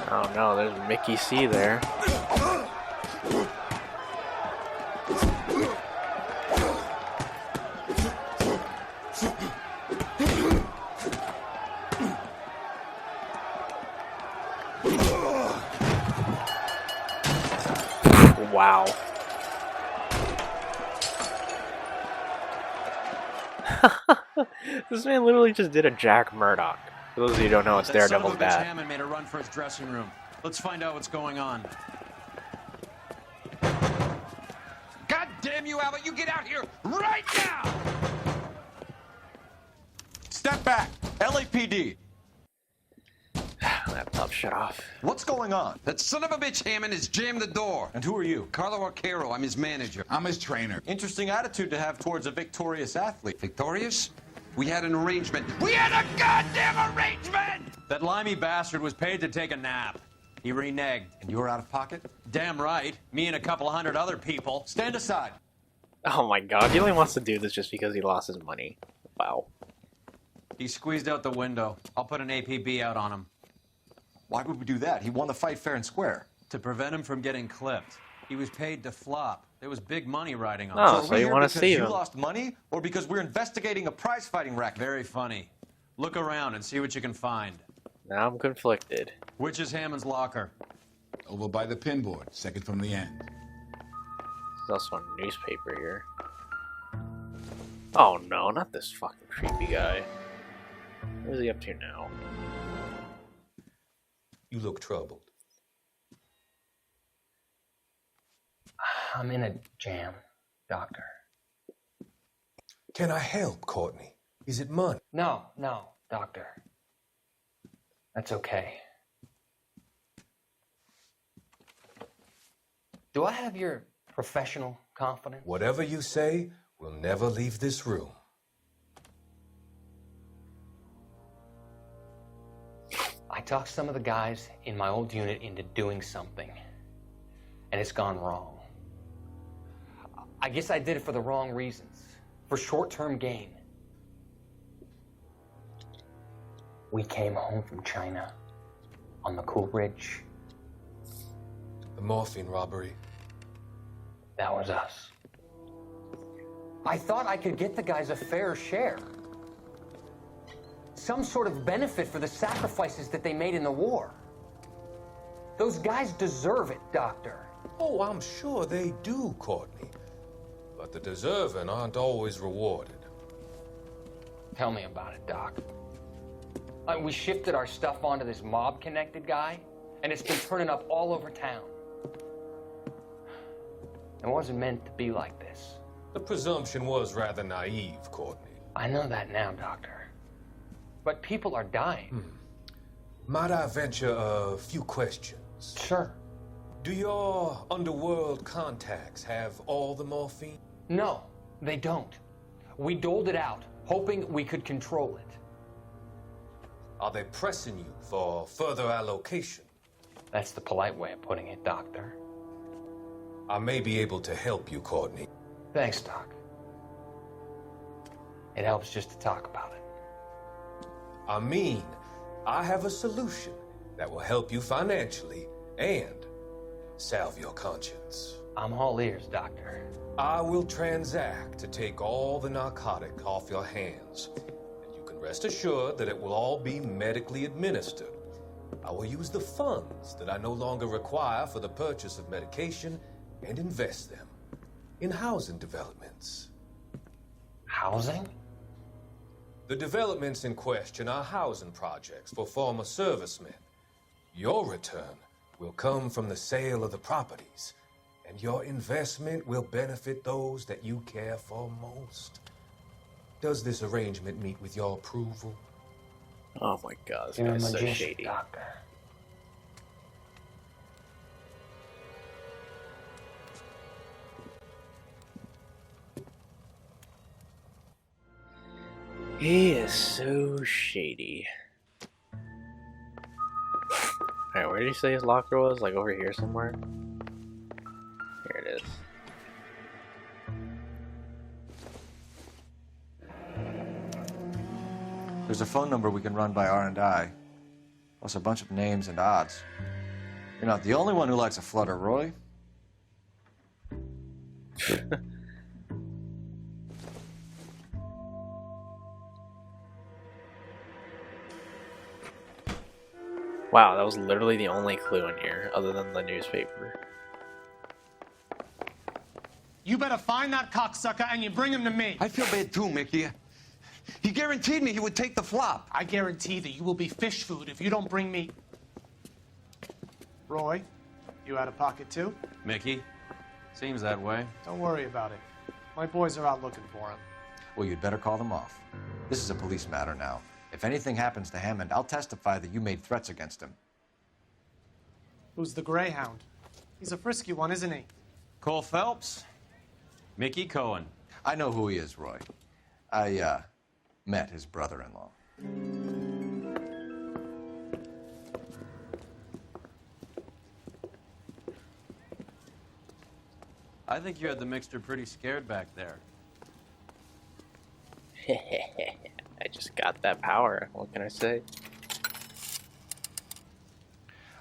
Oh no, there's Mickey C there. Wow. This man literally just did a Jack Murdoch. For those of you who don't know, it's That son of Daredevil's a bitch dad. Hammond made a run for his dressing room. Let's find out what's going on. God damn you, Albert! You get out here right now! Step back! LAPD! Laptop shut off. What's going on? That son of a bitch Hammond has jammed the door. And who are you? Carlo Arcaro. I'm his manager. I'm his trainer. Interesting attitude to have towards a victorious athlete. Victorious? We had an arrangement. We had a goddamn arrangement! That limey bastard was paid to take a nap. He reneged. And you were out of pocket? Damn right. Me and a couple hundred other people. Stand aside. Oh my god, he only wants to do this just because he lost his money. Wow. He squeezed out the window. I'll put an APB out on him. Why would we do that? He won the fight fair and square. To prevent him from getting clipped. He was paid to flop. There was big money riding on Oh, it. so you want to see you him. lost money, or because we're investigating a prize-fighting racket? Very funny. Look around and see what you can find. Now I'm conflicted. Which is Hammond's locker? Over by the pinboard, second from the end. There's also a newspaper here. Oh no, not this fucking creepy guy. What is he up to now? You look troubled. I'm in a jam, Doctor. Can I help, Courtney? Is it money? No, Doctor. That's okay. Do I have your professional confidence? Whatever you say, we'll never leave this room. I talked some of the guys in my old unit into doing something, and it's gone wrong. I guess I did it for the wrong reasons, for short-term gain. We came home from China on the Cool Ridge. The morphine robbery. That was us. I thought I could get the guys a fair share. Some sort of benefit for the sacrifices that they made in the war. Those guys deserve it, Doctor. Oh, I'm sure they do, Courtney. But the deserving aren't always rewarded. Tell me about it, Doc. We shifted our stuff onto this mob-connected guy, and it's been turning up all over town. It wasn't meant to be like this. The presumption was rather naive, Courtney. I know that now, Doctor. But people are dying. Might I venture a few questions? Sure. Do your underworld contacts have all the morphine? No, they don't. We doled it out, hoping we could control it. Are they pressing you for further allocation? That's the polite way of putting it, Doctor. I may be able to help you, Courtney. Thanks, Doc. It helps just to talk about it. I mean, I have a solution that will help you financially and salve your conscience. I'm all ears, Doctor. I will transact to take all the narcotic off your hands. And you can rest assured that it will all be medically administered. I will use the funds that I no longer require for the purchase of medication and invest them in housing developments. Housing? The developments in question are housing projects for former servicemen. Your return will come from the sale of the properties, and your investment will benefit those that you care for most. Does this arrangement meet with your approval? Oh my god, this You're a guy's so magician, shady. Doctor. He is so shady. Alright, where did he say his locker was? Like over here somewhere? Here it is. There's a phone number we can run by R&I, plus a bunch of names and odds. You're not the only one who likes a flutter, Roy. Wow, that was literally the only clue in here, other than the newspaper. You better find that cocksucker and you bring him to me. I feel bad too, Mickey. He guaranteed me he would take the flop. I guarantee that you will be fish food if you don't bring me... Roy, you out of pocket too? Mickey, seems that way. Don't worry about it. My boys are out looking for him. Well, you'd better call them off. This is a police matter now. If anything happens to Hammond, I'll testify that you made threats against him. Who's the Greyhound? He's a frisky one, isn't he? Cole Phelps, Mickey Cohen. I know who he is, Roy. I, met his brother-in-law. I think you had the mixture pretty scared back there. I just got that power. What can I say?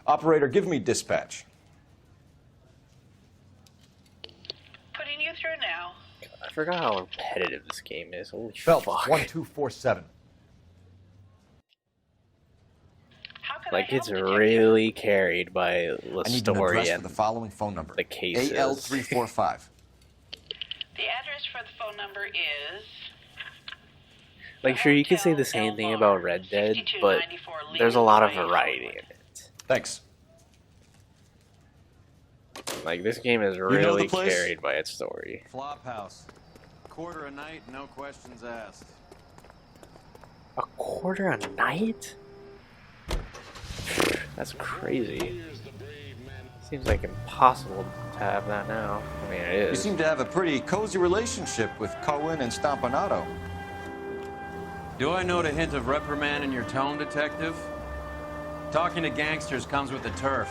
Operator, give me dispatch. Putting you through now. I forgot how repetitive this game is. Holy Phelps, fuck. 1247. How Like, it's really carried by the I need an story address for and the following phone number. the cases. AL345. The address for the phone number is Like, sure, you could say the same thing about Red Dead, but there's a lot of variety in it. Thanks. Like, this game is know really the place? carried by its story. Flophouse. Quarter a night, no questions asked. A quarter a night? That's crazy. Seems like impossible to have that now. I mean, it You is. seem to have a pretty cozy relationship with Cohen and Stompanato. Do I note a hint of reprimand in your tone, detective? Talking to gangsters comes with the turf.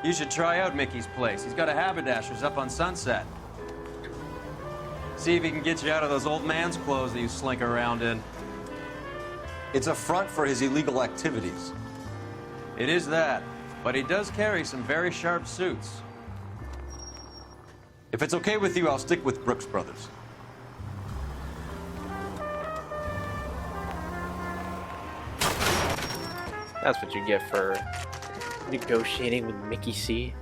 You should try out Mickey's place. He's got a haberdasher's up on Sunset. See if he can get you out of those old man's clothes that you slink around in. It's a front for his illegal activities. It is that, but he does carry some very sharp suits. If it's okay with you, I'll stick with Brooks Brothers. That's what you get for negotiating with Mickey C.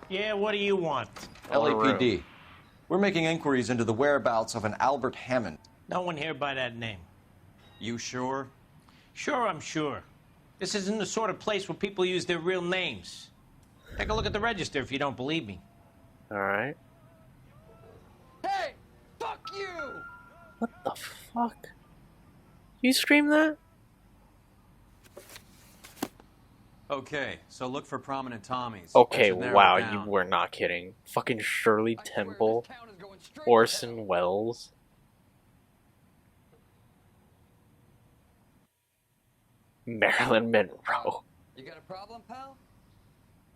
Yeah, what do you want? LAPD. We're making inquiries into the whereabouts of an Albert Hammond. No one here by that name. You sure? Sure, I'm sure. This isn't the sort of place where people use their real names. Take a look at the register if you don't believe me. Alright. Hey! Fuck you! What the fuck? You scream that? Okay, so look for prominent Tommies. Okay, That should narrow wow, it you down. were not kidding. Fucking Shirley Temple. Orson Welles. Marilyn Monroe. You got a problem, pal?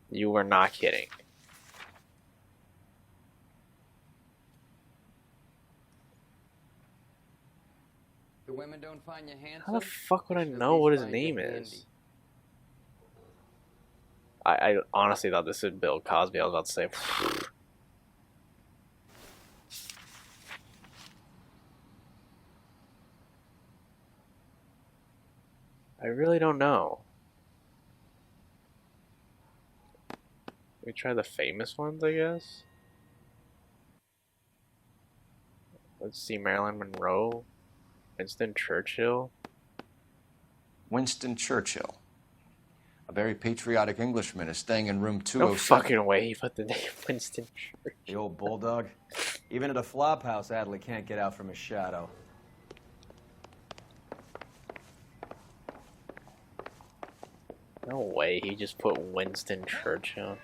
You were not kidding. The women don't find you handsome? How the fuck would I know what his name is? I honestly thought this was Bill Cosby. I was about to say. I really don't know. We try the famous ones, I guess. Let's see, Marilyn Monroe, Winston Churchill. Winston Churchill. A very patriotic Englishman is staying in room No 207. fucking way he put the name Winston Churchill. The old bulldog. Even at a flop house, Adley can't get out from his shadow. No way, he just put Winston Churchill.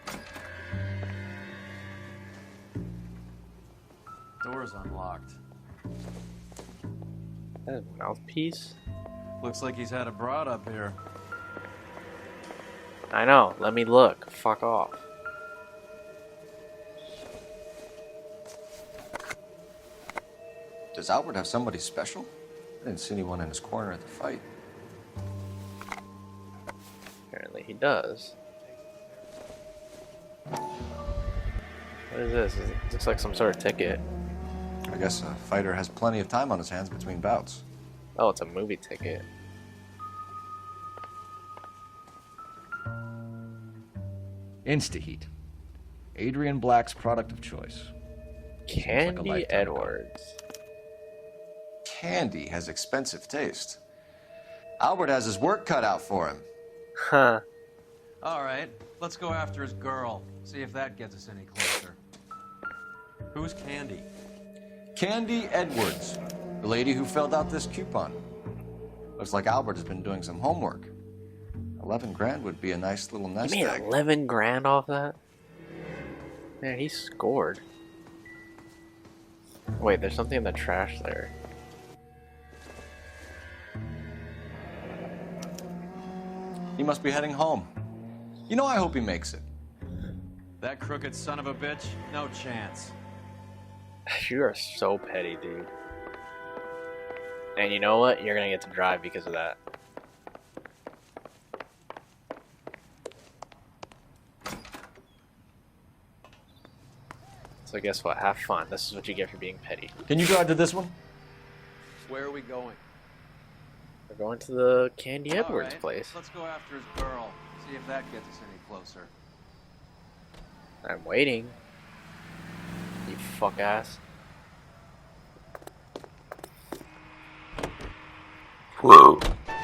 Door's unlocked. That is a mouthpiece? Looks like he's had a broad up here. I know, let me look. Fuck off. Does Albert have somebody special? I didn't see anyone in his corner at the fight. Apparently he does. What is this? It looks like some sort of ticket. I guess a fighter has plenty of time on his hands between bouts. Oh, it's a movie ticket. Instaheat. Adrian Black's product of choice. Candy lifetime Edwards. Candy has expensive taste. Albert has his work cut out for him. Huh. All right, let's go after his girl. See if that gets us any closer. Who's Candy? Candy Edwards, the lady who filled out this coupon. Looks like Albert has been doing some homework. 11 grand would be a nice little You nest made egg. 11 grand off that? Man, he scored. Wait, there's something in the trash there. He must be heading home. You know, I hope he makes it. That crooked son of a bitch? No chance. You are so petty, dude. And you know what? You're gonna get to drive because of that. So guess what? Have fun. This is what you get for being petty. Can you drive to this one? Where are we going? We're going to the Candy All Edwards right, place. Let's go after his girl. See if that gets us any closer. I'm waiting. You fuck ass. Whoa.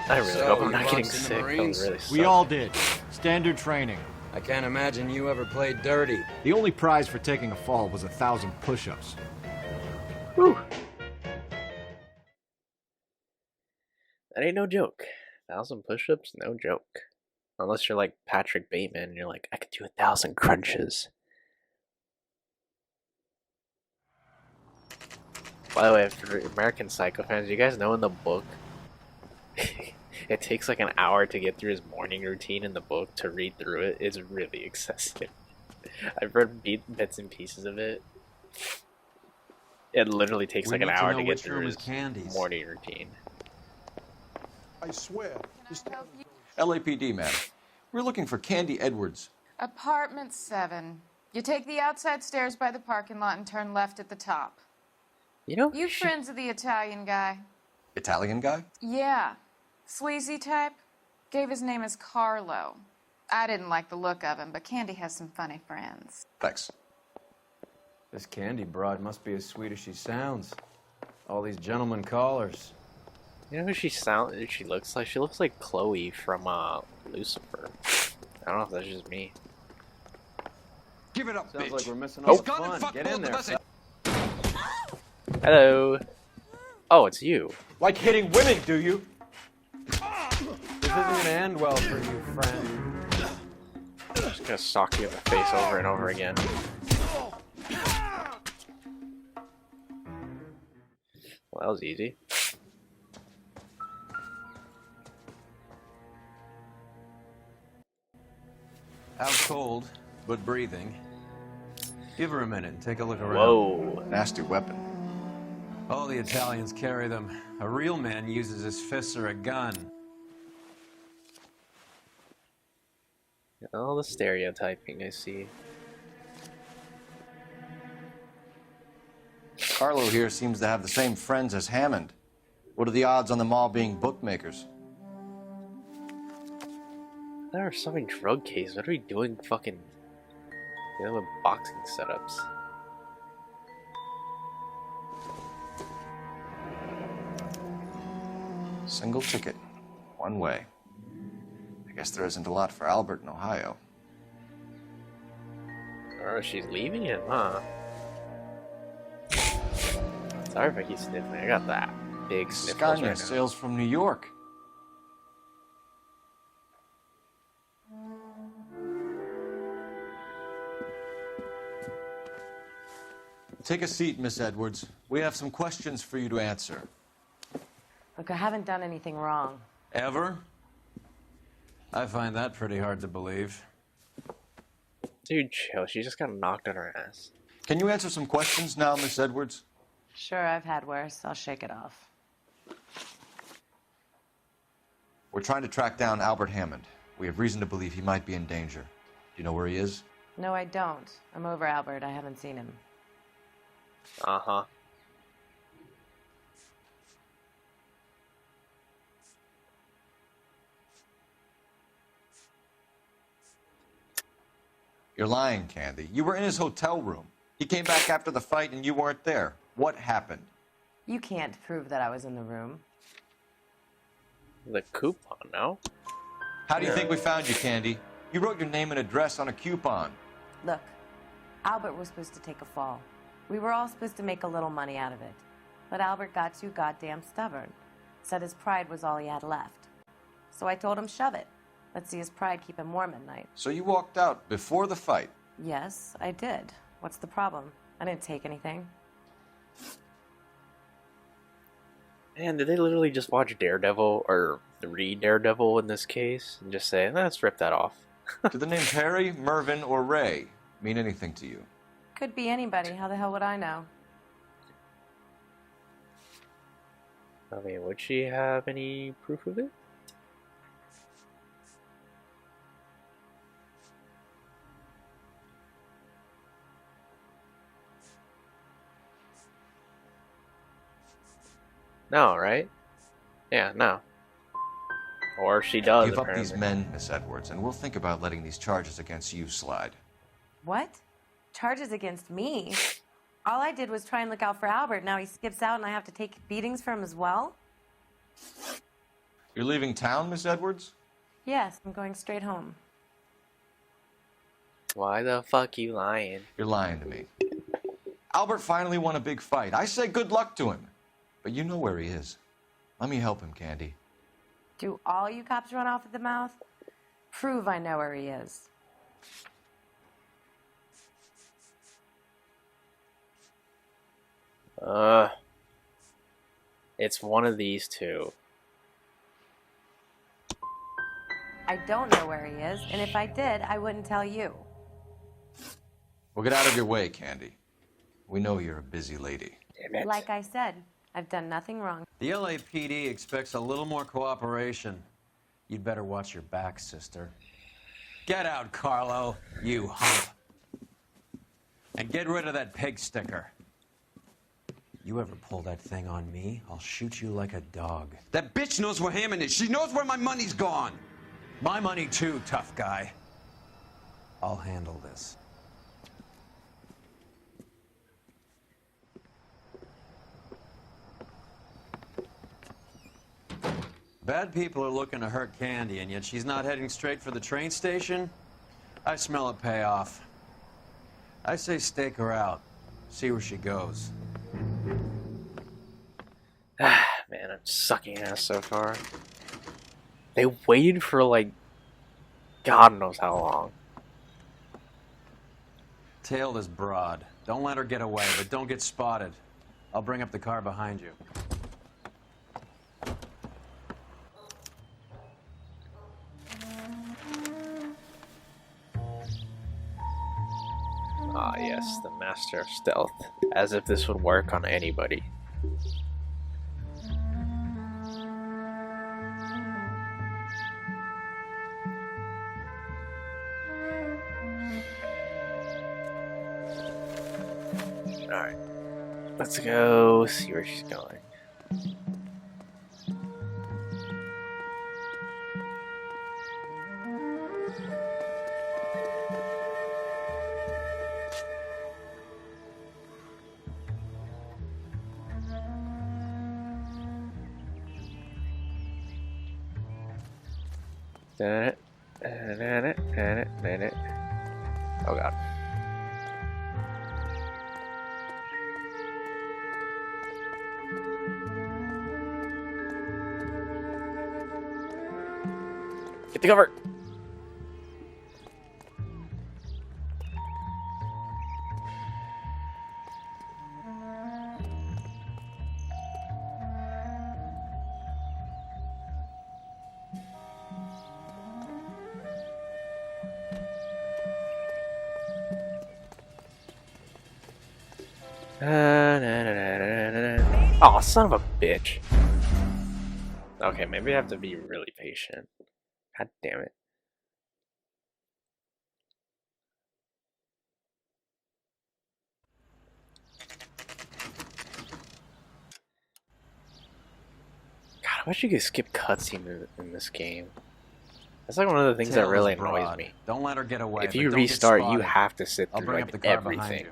I really So, hope I'm you not getting boxed in the sick. That Marines? really We sucked. all did. Standard training. I can't imagine you ever played dirty. The only prize for taking a fall was 1,000 push-ups. Whew. That ain't no joke. 1,000 push-ups, no joke. Unless you're like Patrick Bateman and you're like, I could do 1,000 crunches. By the way, for American Psycho fans, you guys know in the book, it takes like an hour to get through his morning routine in the book to read through it. It's really excessive. I've read bits and pieces of it. It literally takes like an hour to get through his morning routine. I swear. LAPD, ma'am. We're looking for Candy Edwards. Apartment 7. You take the outside stairs by the parking lot and turn left at the top. You know, You friends of the Italian guy? Italian guy? Yeah. Sleazy type? Gave his name as Carlo. I didn't like the look of him, but Candy has some funny friends. Thanks. This Candy broad must be as sweet as she sounds. All these gentlemen callers. You know who she looks like? She looks like Chloe from Lucifer. I don't know if that's just me. Give it up, Sounds bitch. like we're missing He's all the gonna fun. fuck Get in both of there. us. Hello. Oh, it's you. Like hitting women, do you? This isn't gonna end well for you, friend. I'm just gonna sock you in the face over and over again. Well, that was easy. Out cold, but breathing. Give her a minute and take a look around. Whoa. Nasty weapon. All the Italians carry them. A real man uses his fists or a gun. All the stereotyping I see. Carlo here seems to have the same friends as Hammond. What are the odds on them all being bookmakers? There are so many drug cases. What are we doing fucking with boxing setups? Single ticket, one way. I guess there isn't a lot for Albert in Ohio. Oh, she's leaving him, huh? Sorry if I keep sniffling. I got that big sniffles right Scania now. sails from New York. Take a seat, Miss Edwards. We have some questions for you to answer. Look, I haven't done anything wrong. Ever? I find that pretty hard to believe. Dude, chill. She just got knocked on her ass. Can you answer some questions now, Miss Edwards? Sure, I've had worse. I'll shake it off. We're trying to track down Albert Hammond. We have reason to believe he might be in danger. Do you know where he is? No, I don't. I'm over Albert. I haven't seen him. Uh-huh. You're lying, Candy. You were in his hotel room. He came back after the fight and you weren't there. What happened? You can't prove that I was in the room. The coupon, no? How do you think we found you, Candy? You wrote your name and address on a coupon. Look, Albert was supposed to take a fall. We were all supposed to make a little money out of it. But Albert got too goddamn stubborn. Said his pride was all he had left. So I told him, shove it. Let's see his pride keep him warm at night. So you walked out before the fight? Yes, I did. What's the problem? I didn't take anything. Man, did they literally just watch Daredevil, or read Daredevil in this case, and just say, let's rip that off? Do the names Harry, Mervyn, or Ray mean anything to you? Could be anybody. How the hell would I know? I mean, would she have any proof of it? No, right? Yeah, no. Or she does, Give up apparently. these men, Miss Edwards, and we'll think about letting these charges against you slide. What? Charges against me? All I did was try and look out for Albert. Now he skips out and I have to take beatings for him as well? You're leaving town, Miss Edwards? Yes, I'm going straight home. Why the fuck you lying? You're lying to me. Albert finally won a big fight. I say good luck to him. But you know where he is. Let me help him, Candy. Do all you cops run off at the mouth? Prove I know where he is. It's one of these two. I don't know where he is, and if I did, I wouldn't tell you. Well, get out of your way, Candy. We know you're a busy lady. Damn it. Like I said, I've done nothing wrong. The LAPD expects a little more cooperation. You'd better watch your back, sister. Get out, Carlo, you hump. And get rid of that pig sticker. You ever pull that thing on me, I'll shoot you like a dog. That bitch knows where Hammond is. She knows where my money's gone. My money too, tough guy. I'll handle this. Bad people are looking to hurt Candy, and yet she's not heading straight for the train station? I smell a payoff. I say stake her out. See where she goes. Man, I'm sucking ass so far. They waited for, like, God knows how long. Tail this broad. Don't let her get away, but don't get spotted. I'll bring up the car behind you. Ah, yes, the master of stealth. As if this would work on anybody. Alright. Let's go see where she's going. Oh god. Get the cover! Oh, son of a bitch. Okay, maybe I have to be really patient. God damn it. God, I wish you could skip cutscenes in this game. That's like one of the things that really annoys me. Don't let her get away. If you restart, you have to sit through bring like up the car behind everything. you.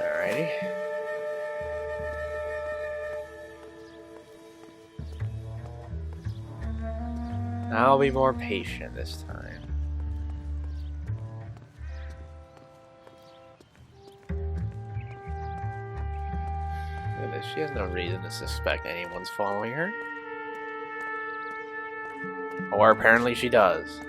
Alrighty. I'll be more patient this time. Look at this. She has no reason to suspect anyone's following her. Or apparently she does.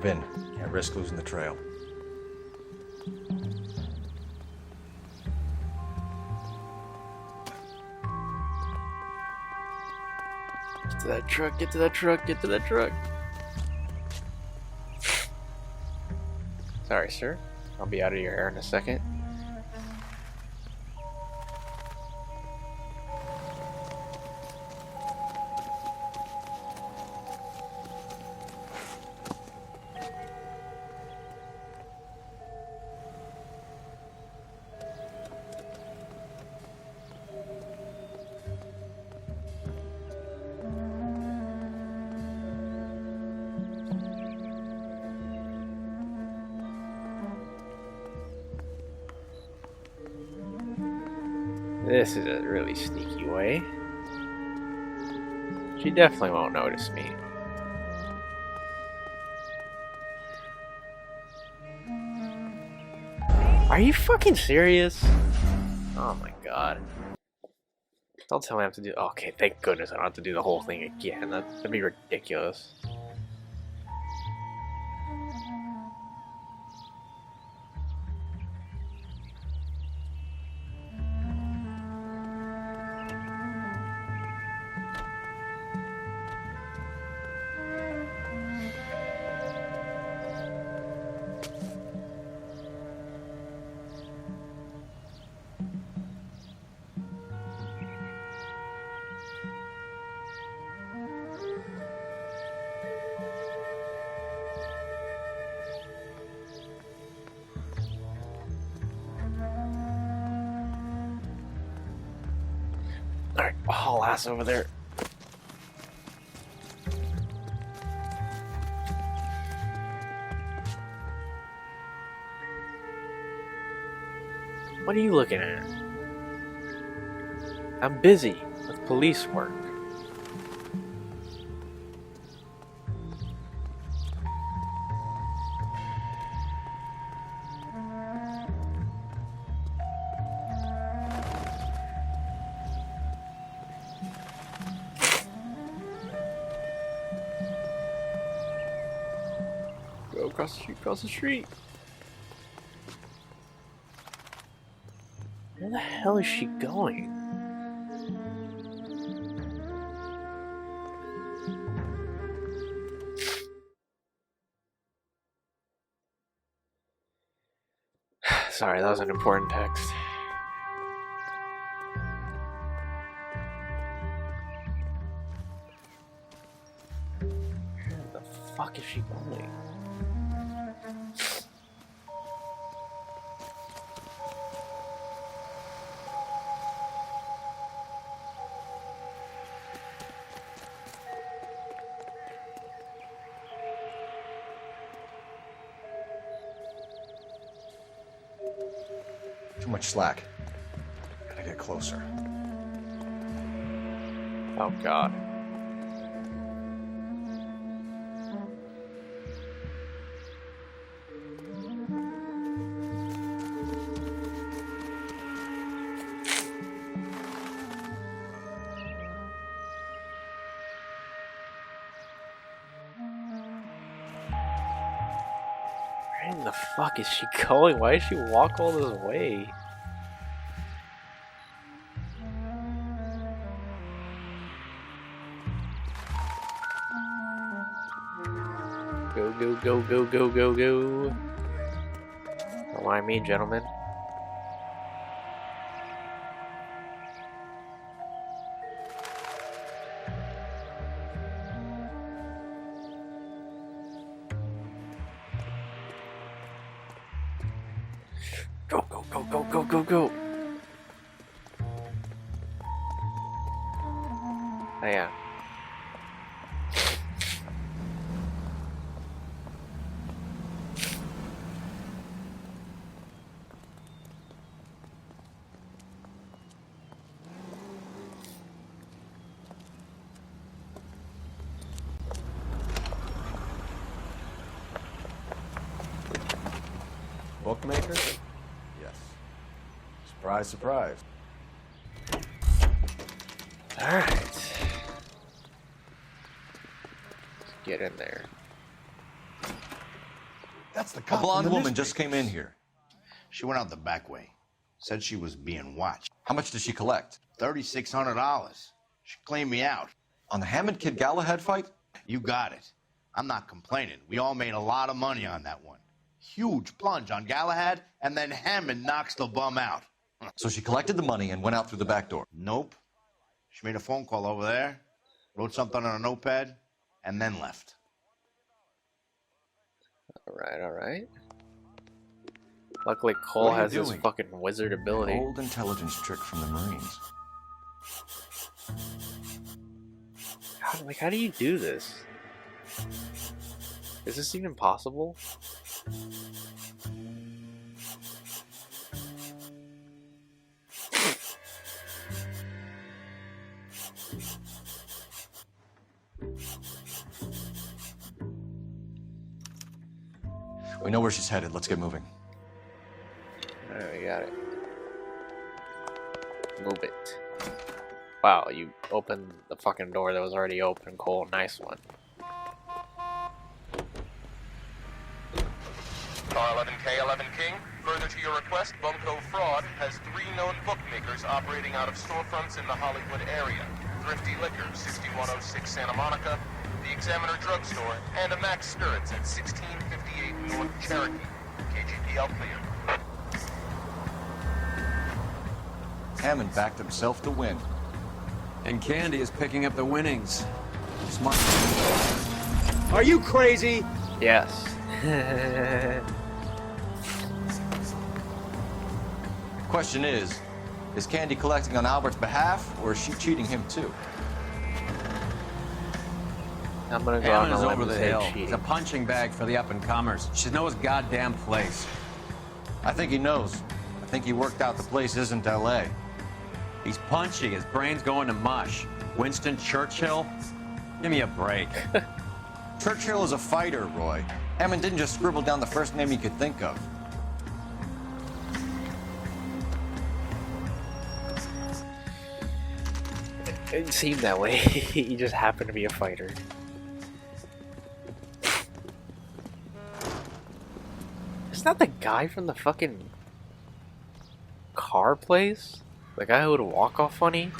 Move in. Can't risk losing the trail. Get to that truck, get to that truck, get to that truck. Sorry, sir. I'll be out of your hair in a second. This is a really sneaky way. She definitely won't notice me. Are you fucking serious? Oh my god. Don't tell me I have to do... Okay, thank goodness I don't have to do the whole thing again. That'd be ridiculous. Alright, haul ass over there. What are you looking at? I'm busy with police work. Go across the street, across the street. Where the hell is she going? Sorry, that was an important text. Where the fuck is she going? Too much slack. Gotta get closer. Oh god. Where in the fuck is she going? Why did she walk all this way? Go, go, go, go, go, go, go. Don't mind me, gentlemen. Go, go, go, go, go, go, go. Oh, yeah. Bookmaker? Yes. Surprise, surprise. Alright. Let's get in there. That's the A cop. blonde from the woman newspaper. just came in here. She went out the back way. Said she was being watched. How much did she collect? $3,600. She cleaned me out. On the Hammond Kid Galahad fight? You got it. I'm not complaining. We all made a lot of money on that one. Huge plunge on Galahad, and then Hammond knocks the bum out. So she collected the money and went out through the back door. Nope. She made a phone call over there, wrote something on a notepad, and then left. All right. Luckily, Cole What are you has his doing? fucking wizard ability. Old intelligence trick from the Marines. How do you do this? Is this even possible? We know where she's headed. Let's get moving. Alright, we got it. Move it. Wow, you opened the fucking door that was already open. Cole, nice one. Car 11K, 11 King. Further to your request, Bumco Fraud has 3 known bookmakers operating out of storefronts in the Hollywood area. Thrifty Liquor, 6106 Santa Monica, the Examiner Drugstore, and a Max Spirits at 1658 North Cherokee. KGPL clear. Hammond backed himself to win. And Candy is picking up the winnings. Smart. Are you crazy? Yes. Question is Candy collecting on Albert's behalf, or is she cheating him too? I'm gonna go on Hammond a is limb over and the say hill. cheating. He's a punching bag for the up-and-comers. Should know his goddamn place. I think he knows. I think he worked out the place isn't L.A. He's punchy. His brain's going to mush. Winston Churchill? Give me a break. Churchill is a fighter, Roy. Hammond didn't just scribble down the first name he could think of. It seemed that way. He just happened to be a fighter. Isn't that the guy from the fucking car place? The guy who would walk off funny?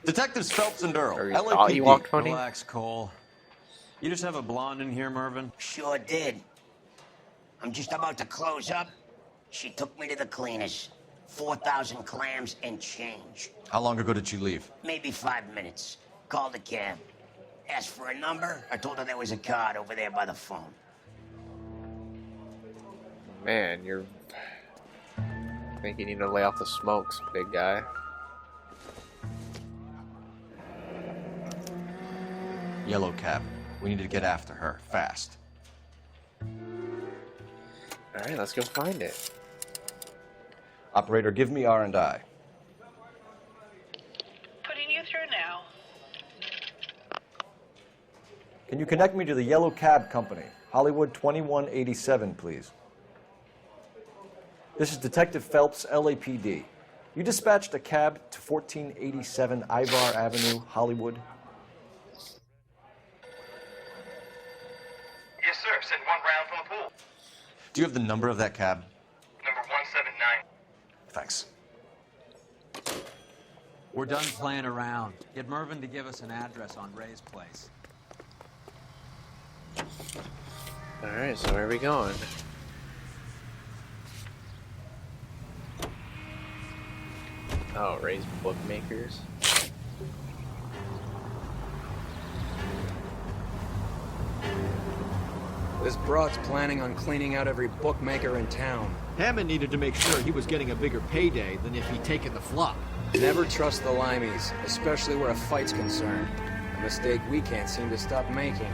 Detectives Phelps and Earl. Or he thought he walked funny? Relax, Cole. You just have a blonde in here, Mervyn? Sure did. I'm just about to close up. She took me to the cleaners. 4,000 clams and change. How long ago did she leave? Maybe 5 minutes. Called a cab. Asked for a number. I told her there was a card over there by the phone. Man, you're... I think you need to lay off the smokes, big guy. Yellow cab. We need to get after her, fast. Alright, let's go find it. Operator, give me R&I. Putting you through now. Can you connect me to the Yellow Cab Company? Hollywood 2187, please. This is Detective Phelps, LAPD. You dispatched a cab to 1487 Ivar Avenue, Hollywood. Yes, sir. Sent one round from the pool. Do you have the number of that cab? Number 179. Thanks. We're done playing around. Get Mervyn to give us an address on Ray's place. Alright, so where are we going? Oh, Ray's Bookmakers. This broad's planning on cleaning out every bookmaker in town. Hammond needed to make sure he was getting a bigger payday than if he'd taken the flop. Never trust the limeys, especially where a fight's concerned. A mistake we can't seem to stop making.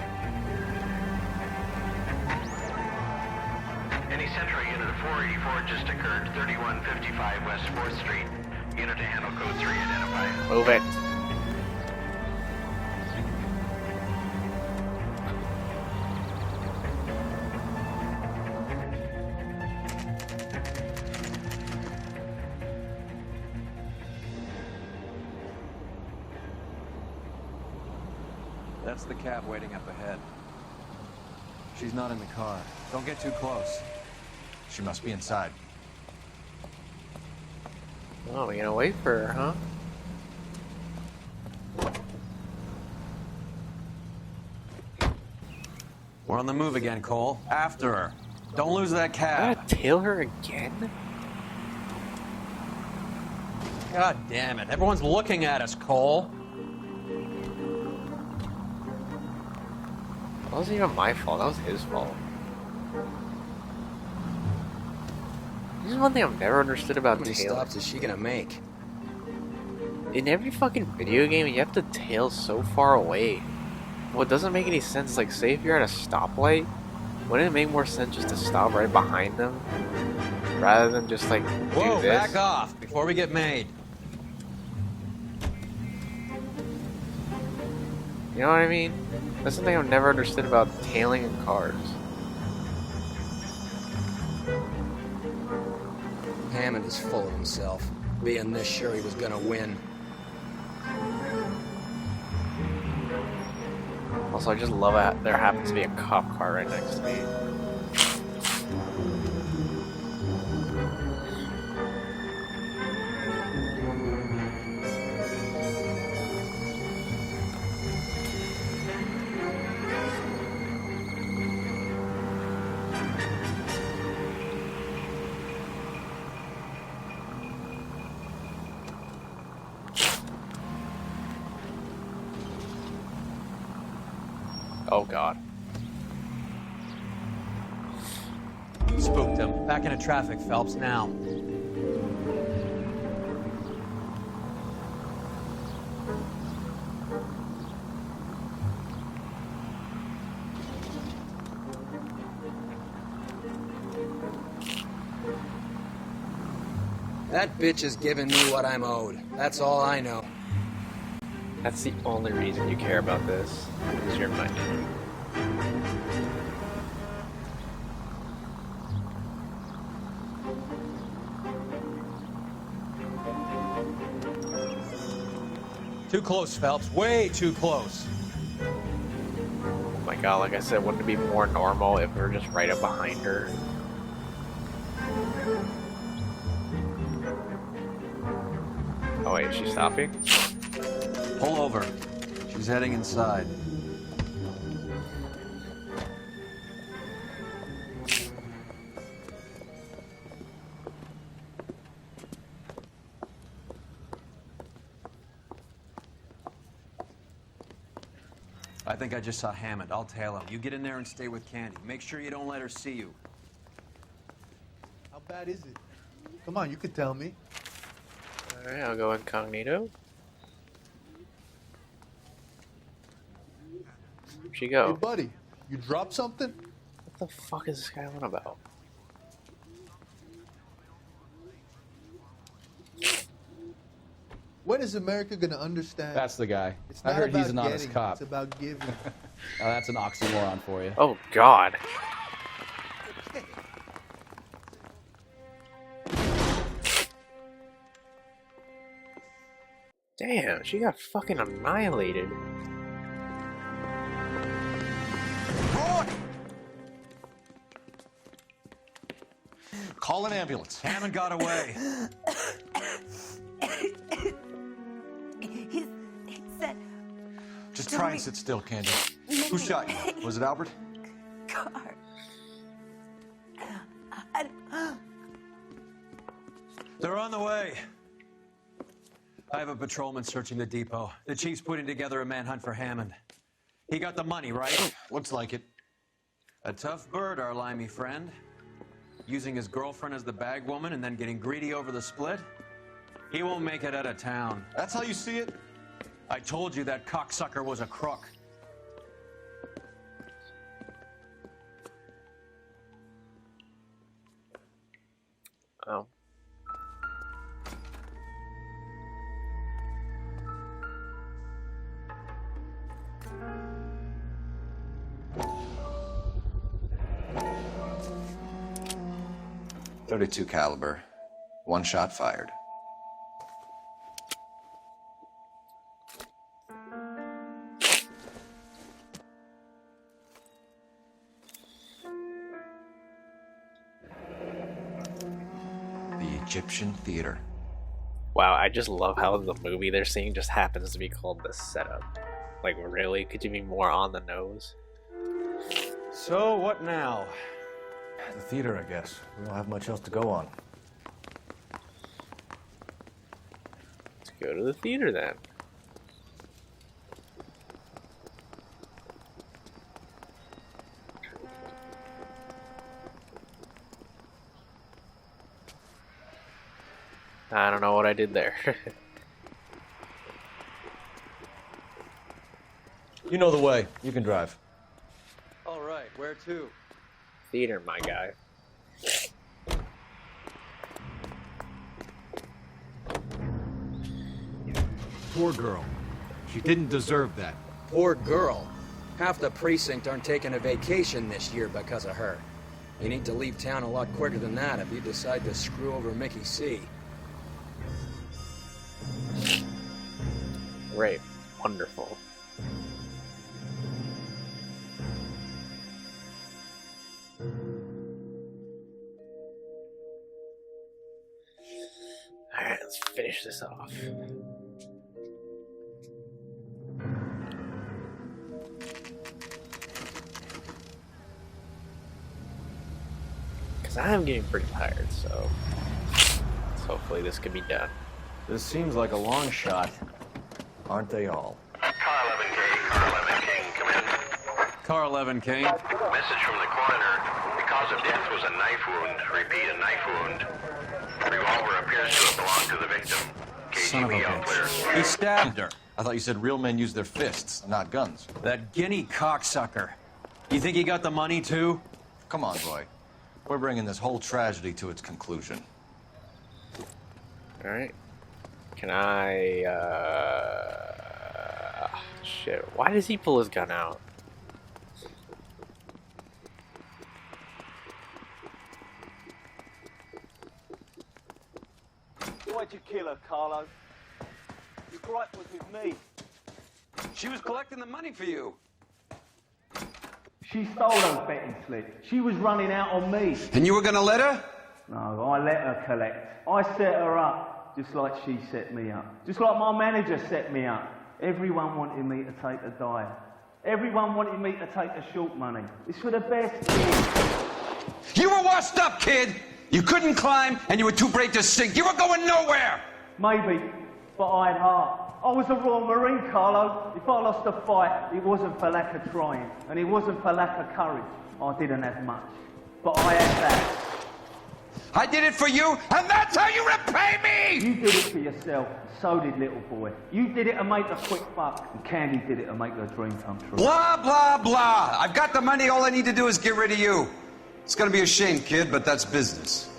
Any Central unit of 484 just occurred, 3155 West 4th Street. Unit to handle code 3 identified. Move it. That's the cab waiting up ahead. She's not in the car. Don't get too close. She must be inside. Oh, we gonna wait for her, huh? We're on the move again, Cole. After her. Don't lose that cab. Gotta tail her again? God damn it. Everyone's looking at us, Cole. That wasn't even my fault. That was his fault. This is one thing I've never understood about How many tailing. stops is she gonna make? In every fucking video game, you have to tail so far away. What doesn't make any sense, like, say if you're at a stoplight, wouldn't it make more sense just to stop right behind them? Rather than just, like, Whoa, do this? back off before we get made. You know what I mean? That's something I've never understood about tailing in cars. Hammond is full of himself, being this sure he was gonna win. Also, I just love that there happens to be a cop car right next to me. Oh god. Spooked him. Back into traffic, Phelps, now. That bitch is giving me what I'm owed. That's all I know. That's the only reason you care about this, is your money. Too close, Phelps. Way too close. Oh my god, like I said, wouldn't it be more normal if we were just right up behind her? Oh wait, is she stopping? Pull over. She's heading inside. I think I just saw Hammond. I'll tail him. You get in there and stay with Candy. Make sure you don't let her see you. How bad is it? Come on, you could tell me. Alright, I'll go incognito. Where'd she go? Hey, buddy, you dropped something? What the fuck is this guy on about? When is America gonna understand? That's the guy. It's I not heard he's about an honest getting, cop. It's about giving. Oh, that's an oxymoron for you. Oh god. Damn, she got fucking annihilated. Call an ambulance. Hammond got away. He said, Just try and sit still, Candy. Who shot you? Was it Albert? car. They're on the way. I have a patrolman searching the depot. The chief's putting together a manhunt for Hammond. He got the money, right? Looks like it. A tough bird, our limey friend. Using his girlfriend as the bag woman and then getting greedy over the split. He won't make it out of town. That's how you see it? I told you that cocksucker was a crook. Oh. .32 caliber. One shot fired. Egyptian theater. Wow, I just love how the movie they're seeing just happens to be called The Setup. Like, really? Could you be more on the nose? So, what now? The theater, I guess. We don't have much else to go on. Let's go to the theater then. I don't know what I did there. You know the way. You can drive. All right, where to? Theater, my guy. Poor girl. She didn't deserve that. Poor girl. Half the precinct aren't taking a vacation this year because of her. You need to leave town a lot quicker than that if you decide to screw over Mickey C. Great. Wonderful. Alright, let's finish this off. Because I'm getting pretty tired, so hopefully this can be done. This seems like a long shot. Aren't they all? Car 11 King. Message from the coroner. The cause of death was a knife wound. Repeat, a knife wound. Revolver appears to have belonged to the victim. Son of a bitch. He stabbed her. I thought you said real men use their fists, not guns. That guinea cocksucker. You think he got the money too? Come on, Roy. We're bringing this whole tragedy to its conclusion. Alright. Can I, shit. Why does he pull his gun out? Why'd you kill her, Carlo? Your gripe was with me. She was collecting the money for you. She stole those betting slips. She was running out on me. And you were gonna let her? No, I let her collect. I set her up, just like she set me up. Just like my manager set me up. Everyone wanted me to take a dive. Everyone wanted me to take the short money. It's for the best kid. You were washed up, kid! You couldn't climb, and you were too brave to sink. You were going nowhere! Maybe, but I had heart. I was a Royal Marine, Carlo. If I lost a fight, it wasn't for lack of trying, and it wasn't for lack of courage. I didn't have much, but I had that. I did it for you, and that's how you repay me! You did it for yourself, so did little boy. You did it to make a quick buck, and Candy did it to make her dream come true. Blah, blah, blah. I've got the money. All I need to do is get rid of you. It's gonna be a shame, kid, but that's business.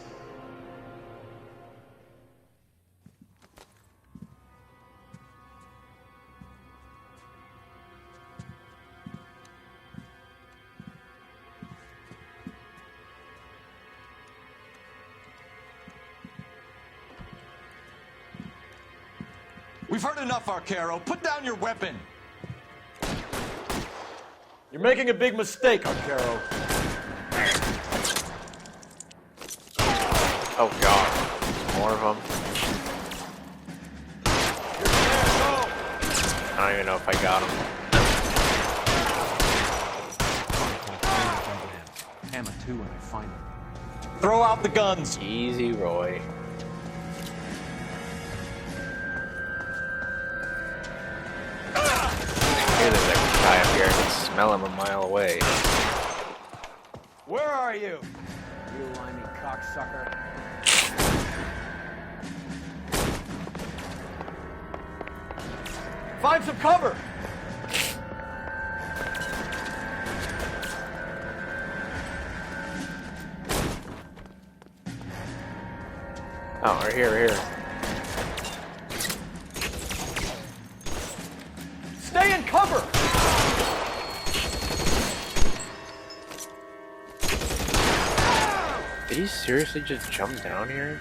We've heard enough, Arcaro. Put down your weapon. You're making a big mistake, Arcaro. Oh god. More of them. I don't even know if I got him. Hammer 2 when I find him. Throw out the guns. Easy, Roy. Hey, there's a guy up here. I can smell him a mile away. Where are you? You limey cocksucker. Find some cover. Oh, right here, right here. Stay in cover. Did he seriously just jump down here?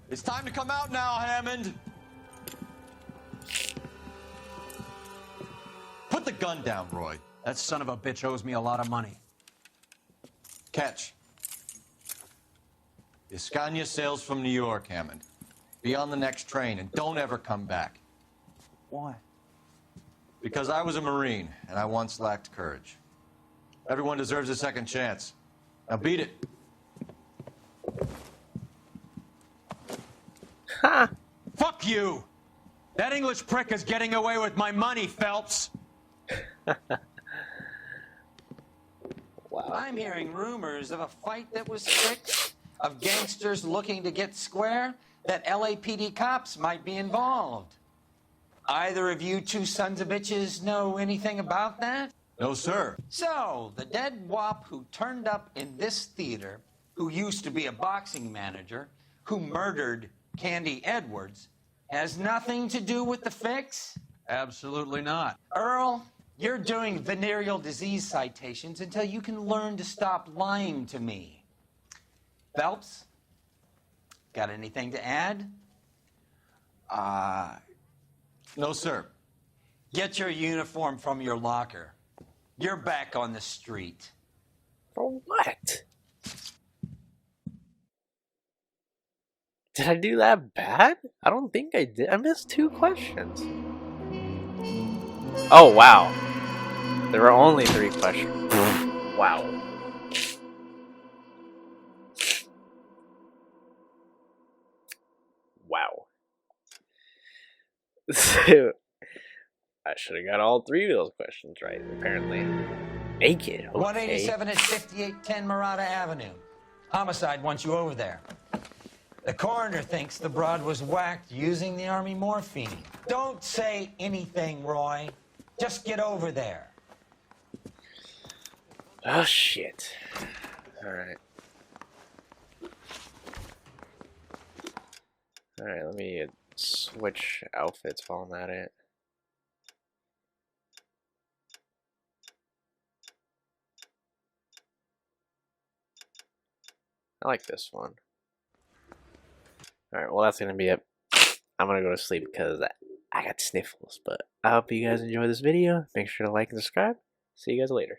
It's time to come out now, Hammond. Put the gun down, Roy. That son of a bitch owes me a lot of money. Catch. Escania sails from New York, Hammond. Be on the next train and don't ever come back. Why? Because I was a Marine and I once lacked courage. Everyone deserves a second chance. Now beat it. Ha! Fuck you! That English prick is getting away with my money, Phelps. Wow. I'm hearing rumors of a fight that was fixed, of gangsters looking to get square, that LAPD cops might be involved. Either of you two sons of bitches know anything about that? No, sir. So, the dead wop who turned up in this theater, who used to be a boxing manager, who murdered Candy Edwards, has nothing to do with the fix? Absolutely not. Earl, you're doing venereal disease citations until you can learn to stop lying to me. Phelps, got anything to add? No, sir. Get your uniform from your locker. You're back on the street. For what? Did I do that bad? I don't think I did. I missed 2 questions. Oh, wow. There were only 3 questions. Wow. Wow. I should have got all 3 of those questions right, apparently. Naked, okay. 187 at 5810 Murata Avenue. Homicide wants you over there. The coroner thinks the broad was whacked using the army morphine. Don't say anything, Roy. Just get over there. Oh, shit. Alright. Alright, let me switch outfits while I'm at it. I like this one. Alright, well that's gonna be it. I'm gonna go to sleep because I got sniffles, but I hope you guys enjoyed this video. Make sure to like and subscribe. See you guys later.